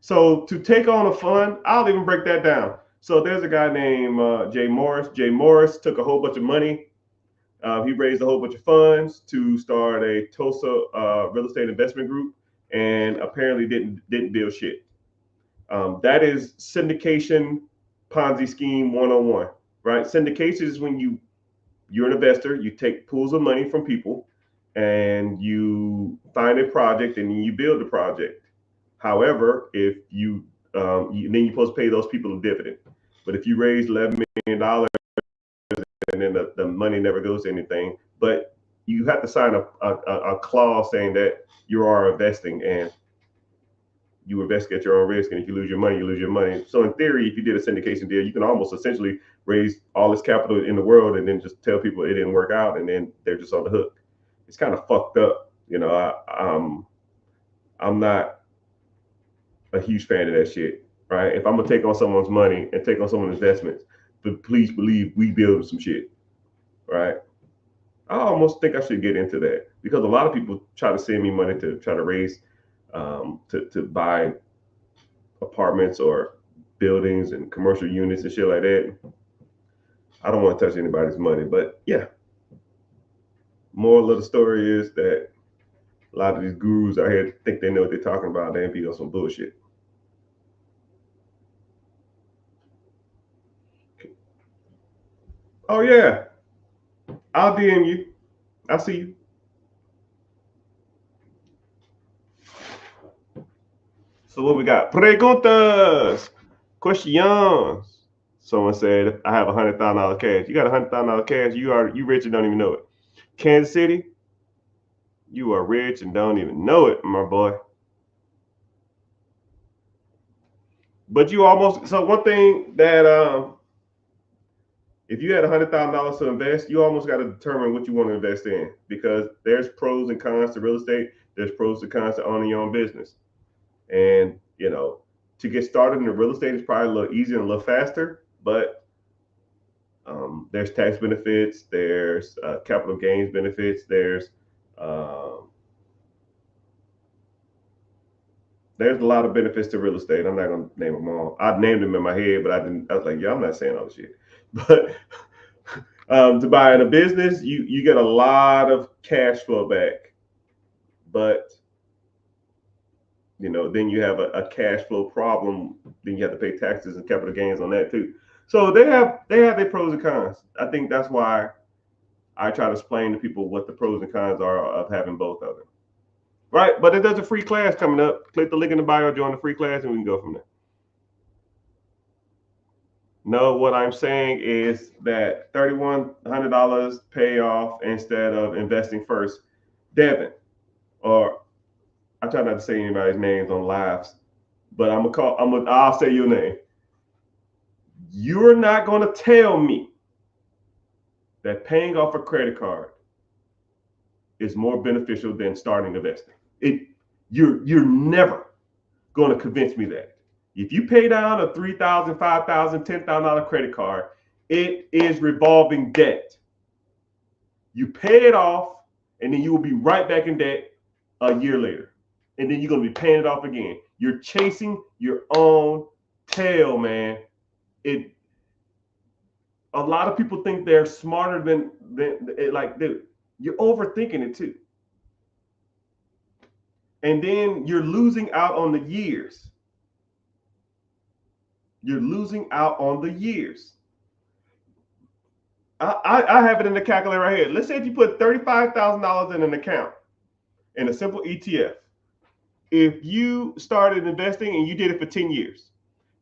[SPEAKER 1] So to take on a fund, I'll even break that down. So there's a guy named Jay Morris. Jay Morris took a whole bunch of money. He raised a whole bunch of funds to start a Tulsa real estate investment group, and apparently didn't build shit. That is syndication Ponzi scheme 101, right? Syndication is when you're an investor, you take pools of money from people, and you find a project and then you build the project. However, if then you're supposed to pay those people a dividend. But if you raise $11 million and then the money never goes to anything, but you have to sign a clause saying that you are investing and you invest at your own risk, and if you lose your money, you lose your money. So in theory, if you did a syndication deal, you can almost essentially raise all this capital in the world and then just tell people it didn't work out, and then they're just on the hook. It's kind of fucked up, I'm not a huge fan of that shit, right? If I'm gonna take on someone's money and take on someone's investments, but please believe we build some shit, right? I almost think I should get into that because a lot of people try to send me money to try to raise to buy apartments or buildings and commercial units and shit like that. I don't want to touch anybody's money, but yeah. Moral of the story is that a lot of these gurus out here think they know what they're talking about. They be on some bullshit. Oh yeah, I'll DM you. I'll see you. So what we got? Preguntas, questions. Someone said I have $100,000 cash. You got $100,000 cash. You rich and don't even know it. Kansas City, you are rich and don't even know it, my boy. But you almost so one thing that if you had $100,000 to invest, you almost got to determine what you want to invest in because there's pros and cons to real estate. There's pros and cons to owning your own business. And to get started in the real estate is probably a little easier and a little faster, but There's tax benefits. There's capital gains benefits. There's a lot of benefits to real estate. I'm not gonna name them all. I named them in my head, but I didn't. I was like, yeah, I'm not saying all the shit. But to buy in a business, you get a lot of cash flow back, but then you have a cash flow problem. Then you have to pay taxes and capital gains on that too. So they have their pros and cons. I think that's why I try to explain to people what the pros and cons are of having both of them. Right, but there's a free class coming up. Click the link in the bio, join the free class, and we can go from there. No, what I'm saying is that $3,100 pay off instead of investing first. Devin, or I try not to say anybody's names on lives, but I'll say your name. You're not gonna tell me that paying off a credit card is more beneficial than starting investing. You're never gonna convince me that. If you pay down a $3,000, $5,000, $10,000 credit card, it is revolving debt. You pay it off, and then you will be right back in debt a year later. And then you're going to be paying it off again. You're chasing your own tail, man. A lot of people think they're smarter than like, dude, you're overthinking it too. And then you're losing out on the years. You're losing out on the years. I have it in the calculator right here. Let's say if you put $35,000 in an account in a simple ETF, if you started investing and you did it for 10 years,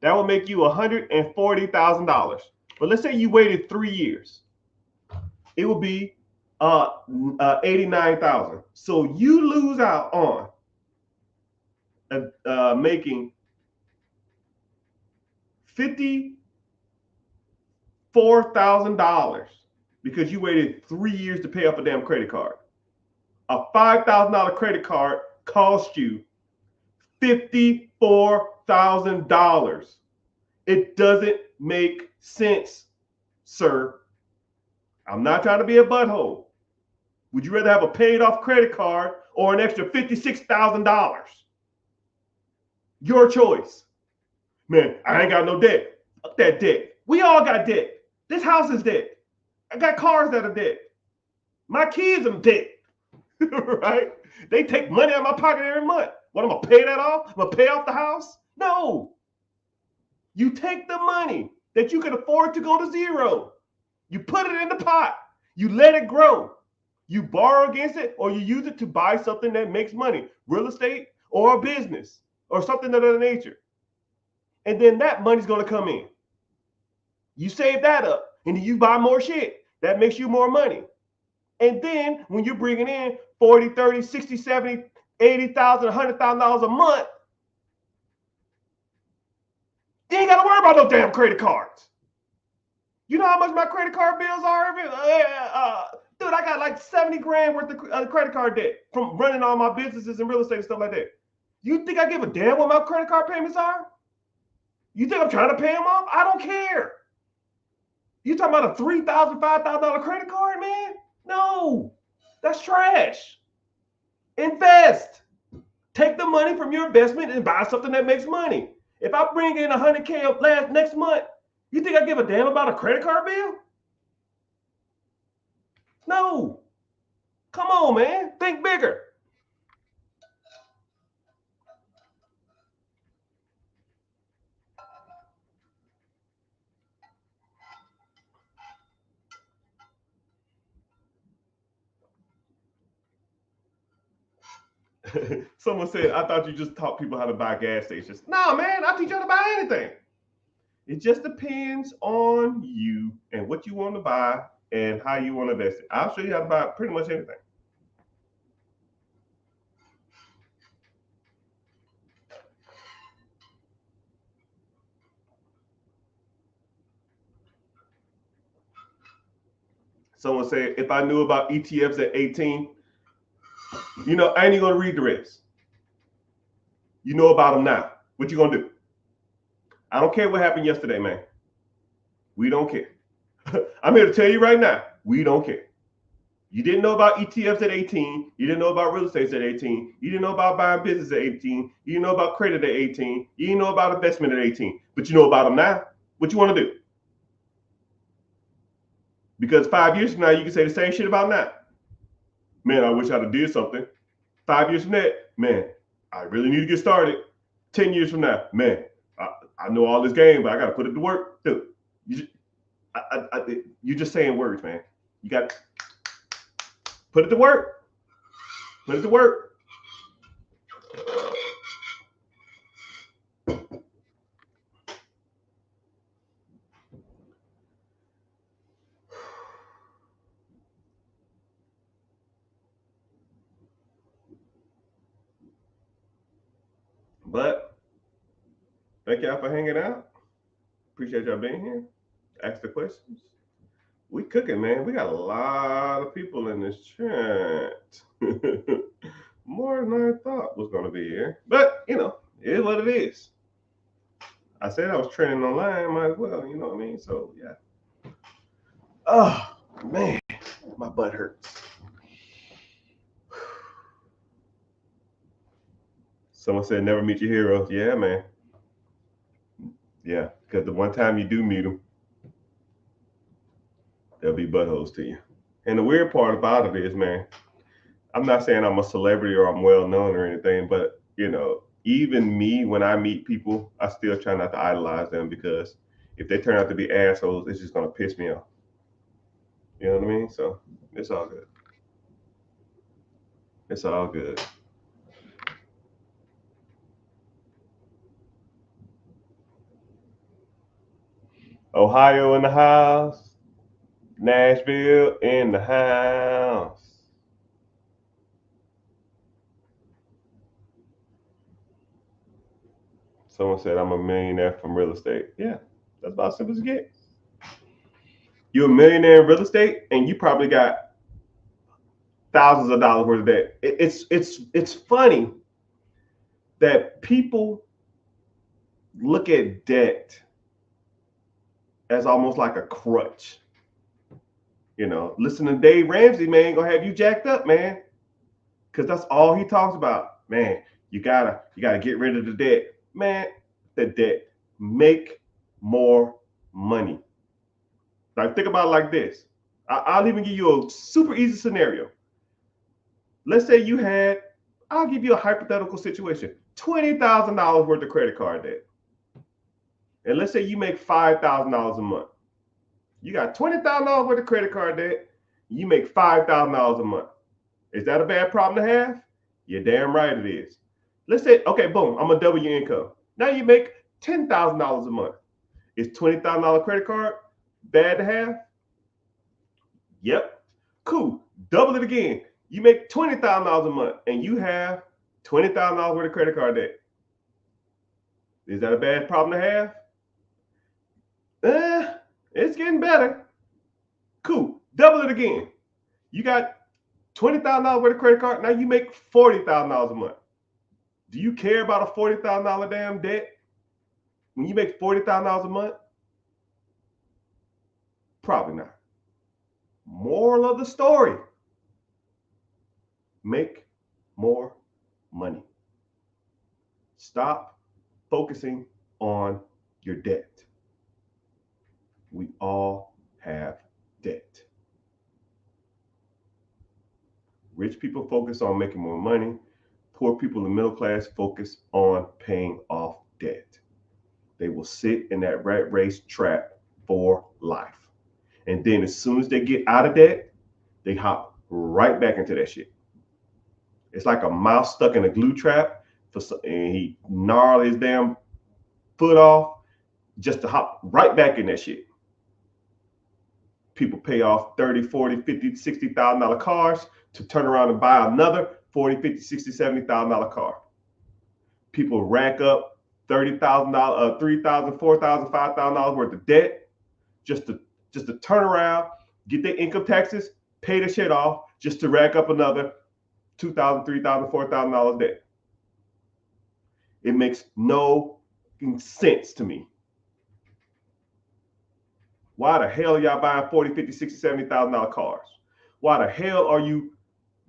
[SPEAKER 1] that will make you $140,000. But let's say you waited 3 years, it will be 89,000. So you lose out on making $54,000 because you waited 3 years to pay off a damn credit card. A $5,000 credit card cost you $54,000. It doesn't make sense, sir. I'm not trying to be a butthole. Would you rather have a paid off credit card or an extra $56,000? Your choice. Man, I ain't got no debt. Fuck that debt. We all got debt. This house is debt. I got cars that are debt. My kids are debt. Right? They take money out of my pocket every month. What, I'm going to pay that off? I'm going to pay off the house? No. You take the money that you can afford to go to zero. You put it in the pot. You let it grow. You borrow against it, or you use it to buy something that makes money, real estate or a business or something of that nature. And then that money's going to come in. You save that up, and then you buy more shit. That makes you more money. And then when you're bringing in 40, 30, 60, 70, 80,000, $100,000 a month, you ain't got to worry about no damn credit cards. You know how much my credit card bills are? Dude, I got like 70 grand worth of credit card debt from running all my businesses and real estate and stuff like that. You think I give a damn what my credit card payments are? You think I'm trying to pay them off? I don't care. You talking about a $3,000, $5,000 credit card, man? No, that's trash. Invest. Take the money from your investment and buy something that makes money. If I bring in $100K next month, you think I give a damn about a credit card bill? No. Come on, man. Think bigger. Someone said, I thought you just taught people how to buy gas stations. No, man, I teach you how to buy anything. It just depends on you and what you want to buy and how you want to invest it. I'll show you how to buy pretty much anything. Someone said, if I knew about ETFs at 18, I ain't even going to read the rest. You know about them now. What you going to do? I don't care what happened yesterday, man. We don't care. I'm here to tell you right now, we don't care. You didn't know about ETFs at 18. You didn't know about real estate at 18. You didn't know about buying business at 18. You didn't know about credit at 18. You didn't know about investment at 18. But you know about them now. What you want to do? Because 5 years from now, you can say the same shit about now. Man, I wish I'd have did something. 5 years from that, man, I really need to get started. 10 years from now, man, I know all this game, but I got to put it to work too. You're just saying words, man. You got to put it to work. Put it to work. But thank y'all for hanging out. Appreciate y'all being here. Ask the questions. We cooking, man. We got a lot of people in this chat. More than I thought was going to be here. But, it is what it is. I said I was training online. Might as well, you know what I mean? So, yeah. Oh, man. My butt hurts. Someone said never meet your heroes. Yeah, man. Yeah, because the one time you do meet them, they'll be buttholes to you. And the weird part about it is, man, I'm not saying I'm a celebrity or I'm well known or anything, but even me, when I meet people, I still try not to idolize them, because if they turn out to be assholes, it's just gonna piss me off. You know what I mean? So it's all good. It's all good. Ohio in the house. Nashville in the house. Someone said I'm a millionaire from real estate. Yeah, that's about as simple as it gets. You're a millionaire in real estate, and you probably got thousands of dollars worth of debt. It's funny that people look at debt as almost like a crutch. Listen to Dave Ramsey, man, gonna have you jacked up, man, because that's all he talks about. Man, you gotta get rid of the debt, man. The debt, make more money. Like, think about it like this. I'll even give you a super easy scenario. Let's say I'll give you a hypothetical situation, $20,000 worth of credit card debt. And let's say you make $5,000 a month. You got $20,000 worth of credit card debt. You make $5,000 a month. Is that a bad problem to have? You're damn right it is. Let's say, okay, boom, I'm gonna double your income. Now you make $10,000 a month. Is $20,000 credit card bad to have? Yep. Cool. Double it again. You make $20,000 a month and you have $20,000 worth of credit card debt. Is that a bad problem to have? It's getting better. Cool. Double it again. You got $20,000 worth of credit card. Now you make $40,000 a month. Do you care about a $40,000 damn debt when you make $40,000 a month? Probably not. Moral of the story: make more money. Stop focusing on your debt. We all have debt. Rich people focus on making more money. Poor people in the middle class focus on paying off debt. They will sit in that rat race trap for life. And then as soon as they get out of debt, they hop right back into that shit. It's like a mouse stuck in a glue trap, and he gnarled his damn foot off just to hop right back in that shit. People pay off 30, 40, 50, $60,000 cars to turn around and buy another 40, 50, 60, $70,000 car. People rack up $30,000, $3,000, $4,000, $5,000 worth of debt just to turn around, get their income taxes, pay the shit off, just to rack up another $2,000, $3,000, $4,000 debt. It makes no sense to me. Why the hell are y'all buying 40, 50, 60, $70,000 cars? Why the hell are you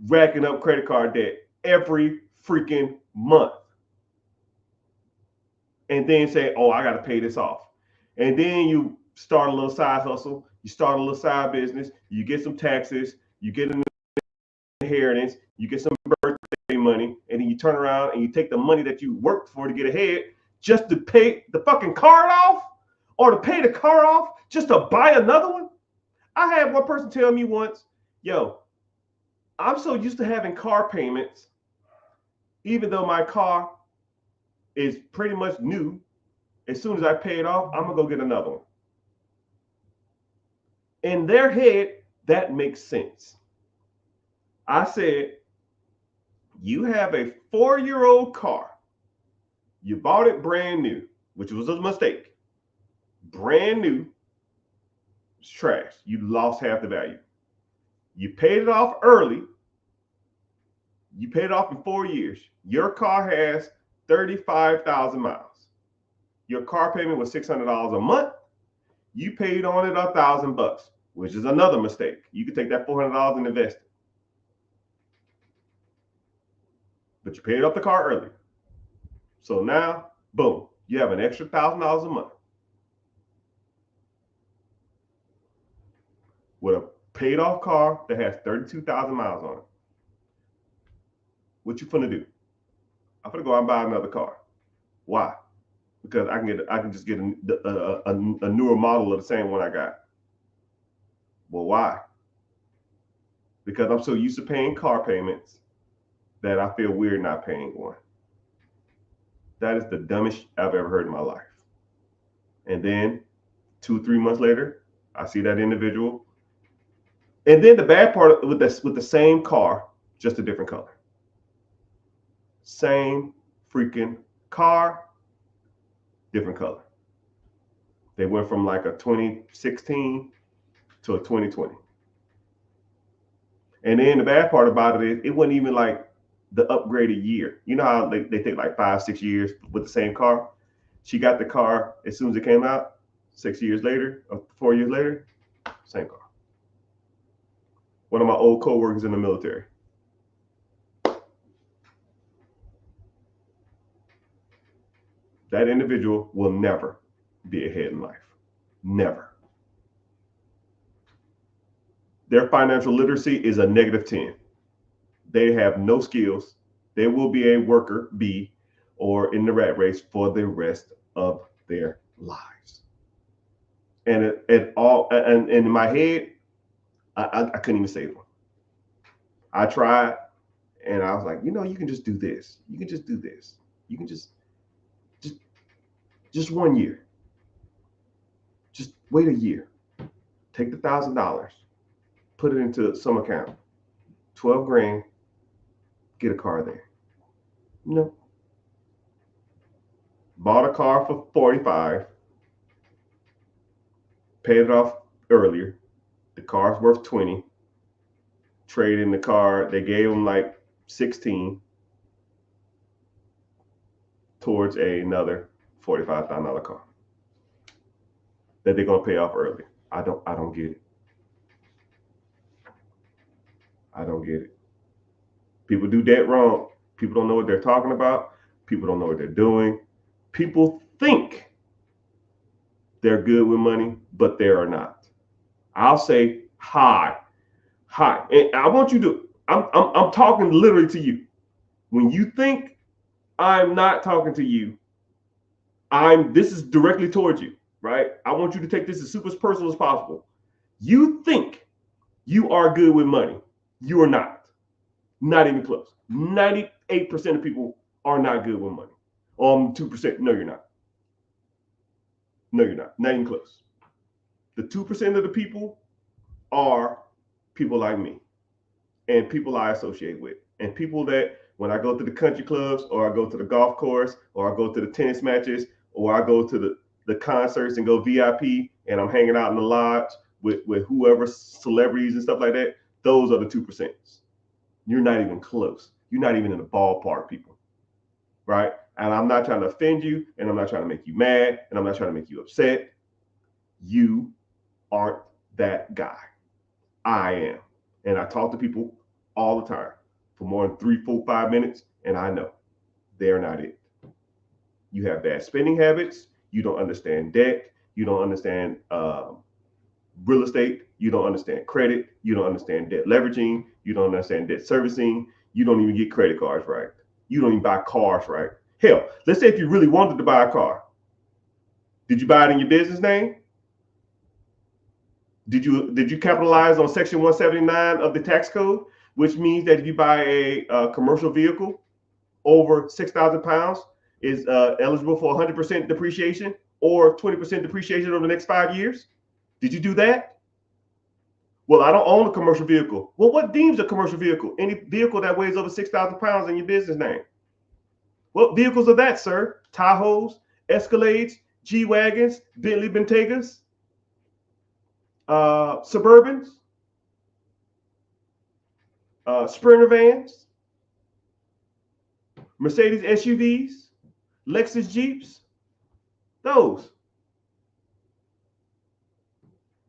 [SPEAKER 1] racking up credit card debt every freaking month? And then say, oh, I got to pay this off. And then you start a little side hustle. You start a little side business. You get some taxes. You get an inheritance. You get some birthday money. And then you turn around and you take the money that you worked for to get ahead just to pay the fucking card off, or to pay the car off just to buy another one. I had one person tell me once, yo, I'm so used to having car payments, even though my car is pretty much new. As soon as I pay it off, I'm gonna go get another one. In their head, that makes sense. I said, you have a 4-year-old car. You bought it brand new, which was a mistake. Brand new, it's trash. You lost half the value. You paid it off early. You paid it off in 4 years. Your car has 35,000 miles. Your car payment was $600 a month. You paid on it $1,000, which is another mistake. You could take that $400 and invest it. But you paid off the car early. So now, boom, you have an extra $1,000 a month with a paid off car that has 32,000 miles on it. What you finna do? I'm gonna go out and buy another car. Why? Because I can just get a newer model of the same one I got. Well, why? Because I'm so used to paying car payments that I feel weird not paying one. That is the dumbest I've ever heard in my life. And then 2-3 months later, I see that individual. And then the bad part with the same car, just a different color. Same freaking car, different color. They went from like a 2016 to a 2020. And then the bad part about it is it wasn't even like the upgraded year. You know how they take like 5-6 years with the same car? She got the car as soon as it came out, 6 years later, or 4 years later, same car. One of my old coworkers in the military. That individual will never be ahead in life. Never. Their financial literacy is a -10. They have no skills. They will be a worker bee or in the rat race for the rest of their lives. And in my head, I couldn't even save them. I tried, and I was like, you can just do this. You can just do this. You can just 1 year. Just wait a year. Take the $1,000, put it into some account. 12 grand, get a car there. No. Bought a car for 45, paid it off earlier. The car's worth 20. Trade in the car. They gave them like 16 towards another $45,000 car that they're gonna pay off early. I don't get it. I don't get it. People do that wrong. People don't know what they're talking about. People don't know what they're doing. People think they're good with money, but they are not. I'll say hi. And I want you to, I'm talking literally to you. When you think I'm not talking to you, this is directly towards you, right? I want you to take this as super personal as possible. You think you are good with money. You are not. Not even close. 98% of people are not good with money. 2%, no, you're not. No, you're not. Not even close. The 2% of the people are people like me and people I associate with and people that when I go to the country clubs or I go to the golf course or I go to the tennis matches or I go to the concerts and go VIP and I'm hanging out in the lodge with whoever, celebrities and stuff like that, those are the 2%. You're not even close. You're not even in the ballpark, people, right? And I'm not trying to offend you and I'm not trying to make you mad and I'm not trying to make you upset. You aren't that guy. I am. And I talk to people all the time for more than 3, 4, 5 minutes, and I know they're not it. You have bad spending habits. You don't understand debt. You don't understand real estate. You don't understand credit. You don't understand debt leveraging. You don't understand debt servicing. You don't even get credit cards right. You don't even buy cars right. Hell, let's say if you really wanted to buy a car, did you buy it in your business name? Did you capitalize on Section 179 of the tax code, which means that if you buy a commercial vehicle over 6,000 pounds, is eligible for 100% depreciation or 20% depreciation over the next 5 years? Did you do that? Well, I don't own a commercial vehicle. Well, what deems a commercial vehicle? Any vehicle that weighs over 6,000 pounds in your business name. What vehicles are that, sir? Tahoes, Escalades, G-Wagons, Bentley Bentegas, Suburbans, Sprinter vans, Mercedes SUVs, Lexus Jeeps. Those.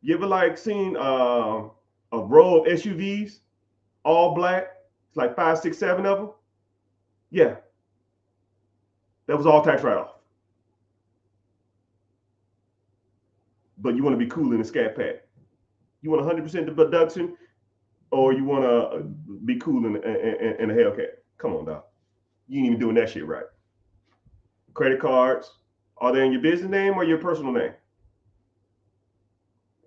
[SPEAKER 1] You ever like seen a row of SUVs, all black? It's like 5, 6, 7 of them. Yeah, that was all tax write-off. But you want to be cool in a Scat Pack. You want 100% deduction, or you want to be cool in a Hellcat. Come on, dog. You ain't even doing that shit right. Credit cards, are they in your business name or your personal name?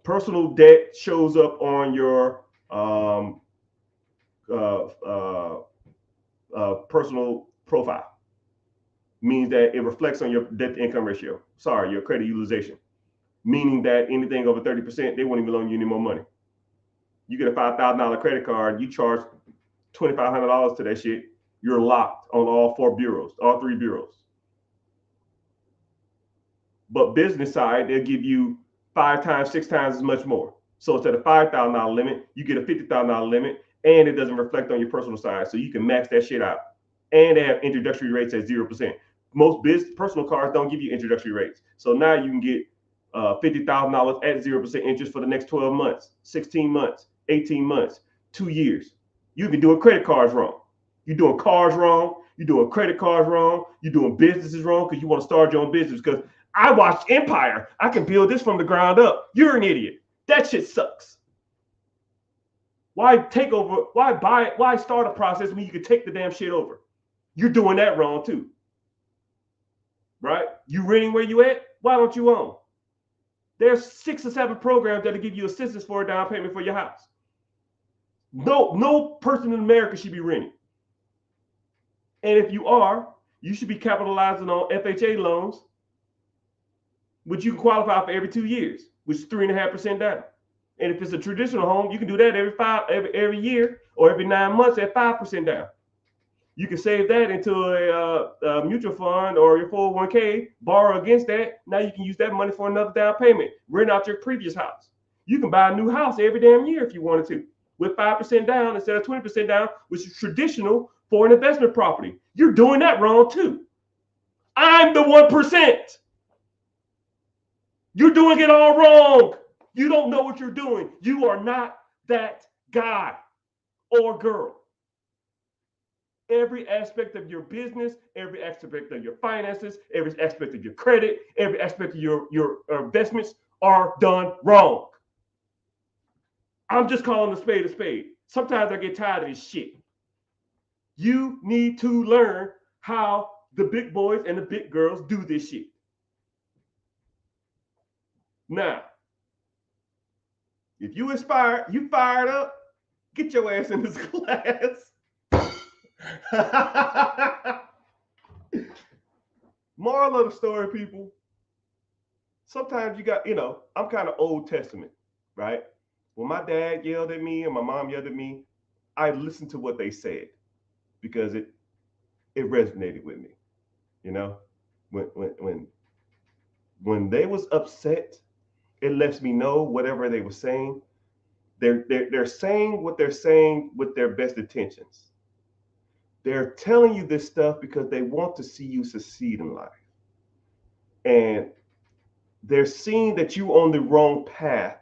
[SPEAKER 1] Personal debt shows up on your personal profile. Means that it reflects on your debt to income ratio. Sorry, your credit utilization. Meaning that anything over 30%, they won't even loan you any more money. You get a $5,000 credit card, you charge $2,500 to that shit, you're locked on all 4 bureaus, all 3 bureaus. But business side, they'll give you 5 times, 6 times as much more. So instead of $5,000 limit, you get a $50,000 limit, and it doesn't reflect on your personal side. So you can max that shit out. And they have introductory rates at 0%. Most personal cards don't give you introductory rates. So now you can get $50,000 at 0% interest for the next 12 months, 16 months, 18 months, 2 years. You've been doing credit cards wrong. You're doing cars wrong. You're doing credit cards wrong. You're doing businesses wrong because you want to start your own business. Because I watched Empire. I can build this from the ground up. You're an idiot. That shit sucks. Why take over? Why buy it? Why start a process when you can take the damn shit over? You're doing that wrong too. Right? You renting where you at? Why don't you own? There's 6 or 7 programs that'll give you assistance for a down payment for your house. No person in America should be renting. And if you are, you should be capitalizing on FHA loans, which you can qualify for every 2 years, which is 3.5% down. And if it's a traditional home, you can do that every year or every 9 months at 5% down. You can save that into a mutual fund or your 401k, borrow against that. Now you can use that money for another down payment, rent out your previous house. You can buy a new house every damn year if you wanted to, with 5% down instead of 20% down, which is traditional for an investment property. You're doing that wrong too. I'm the 1%. You're doing it all wrong. You don't know what you're doing. You are not that guy or girl. Every aspect of your business, every aspect of your finances, every aspect of your credit, every aspect of your investments are done wrong. I'm just calling a spade a spade. Sometimes I get tired of this shit. You need to learn how the big boys and the big girls do this shit. Now, if you inspired, you fired up, get your ass in this class. Moral of the story, people. Sometimes you got, I'm kind of Old Testament, right? When my dad yelled at me and my mom yelled at me, I listened to what they said because it resonated with me. When they was upset, it lets me know whatever they were saying. They're saying what they're saying with their best intentions. They're telling you this stuff because they want to see you succeed in life. And they're seeing that you're on the wrong path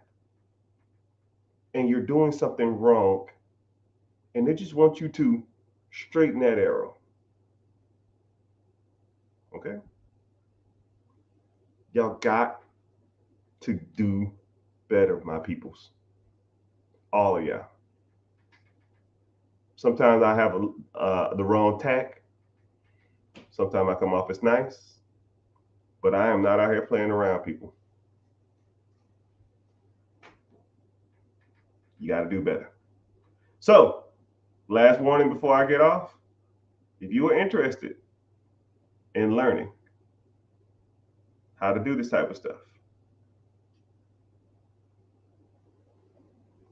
[SPEAKER 1] and you're doing something wrong, and they just want you to straighten that arrow. Okay? Y'all got to do better, my peoples. All of y'all. Sometimes I have the wrong tack. Sometimes I come off as nice, but I am not out here playing around, people. You got to do better. So, last warning before I get off. If you are interested in learning how to do this type of stuff,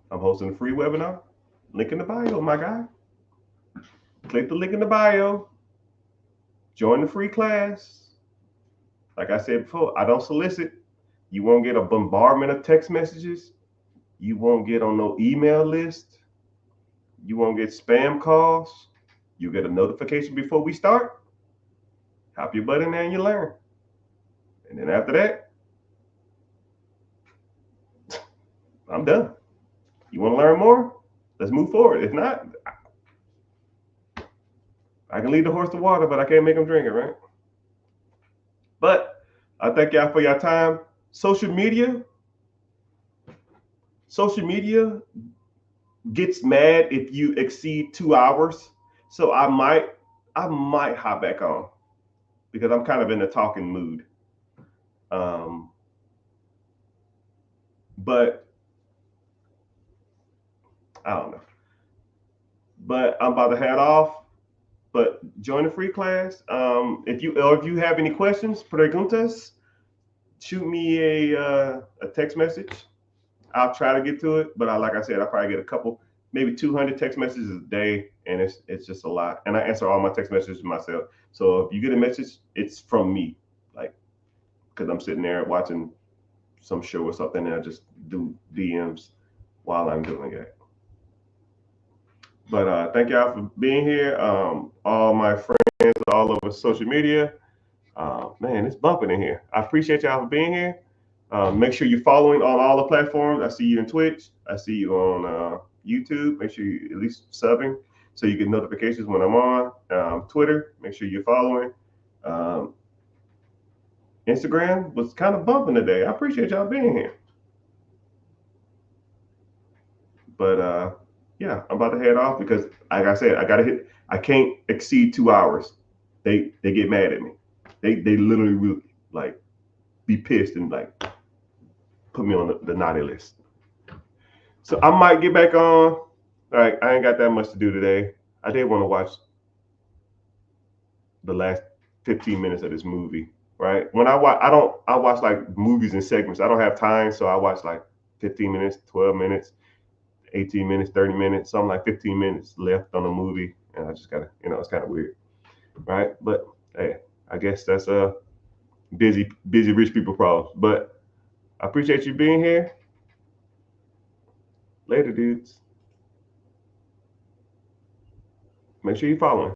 [SPEAKER 1] I'm hosting a free webinar. Link in the bio, my guy. Click the link in the bio. Join the free class. Like I said before, I don't solicit. You won't get a bombardment of text messages. You won't get on no email list. You won't get spam calls. You get a notification before we start. Hop your butt in there and you learn. And then after that, I'm done. You want to learn more? Let's move forward. If not, I can lead the horse to water, but I can't make him drink it, right? But I thank y'all for your time. Social media gets mad if you exceed 2 hours. So I might hop back on because I'm kind of in a talking mood. But I don't know. But I'm about to head off. But join the free class. If you have any questions, preguntas, shoot me a text message. I'll try to get to it, but like I said, I probably get a couple, maybe 200 text messages a day, and it's just a lot. And I answer all my text messages myself. So if you get a message, it's from me, like because I'm sitting there watching some show or something, and I just do DMs while I'm doing it. But thank y'all for being here. All my friends all over social media. Man, it's bumping in here. I appreciate y'all for being here. Make sure you're following on all the platforms. I see you on Twitch. I see you on YouTube. Make sure you at least subbing so you get notifications when I'm on. Twitter, make sure you're following. Instagram was kind of bumping today. I appreciate y'all being here. But yeah, I'm about to head off because, like I said, I can't exceed 2 hours. They get mad at me. They literally will like be pissed and like put me on the naughty list. So I might get back on. All right, I ain't got that much to do today. I did want to watch the last 15 minutes of this movie. Right? When I watch like movies in segments. I don't have time, so I watch like 15 minutes, 12 minutes, 18 minutes, 30 minutes, something like 15 minutes left on the movie, and I just gotta, it's kind of weird, right? But hey, I guess that's a busy rich people problems. But I appreciate you being here. Later, dudes. Make sure you're following.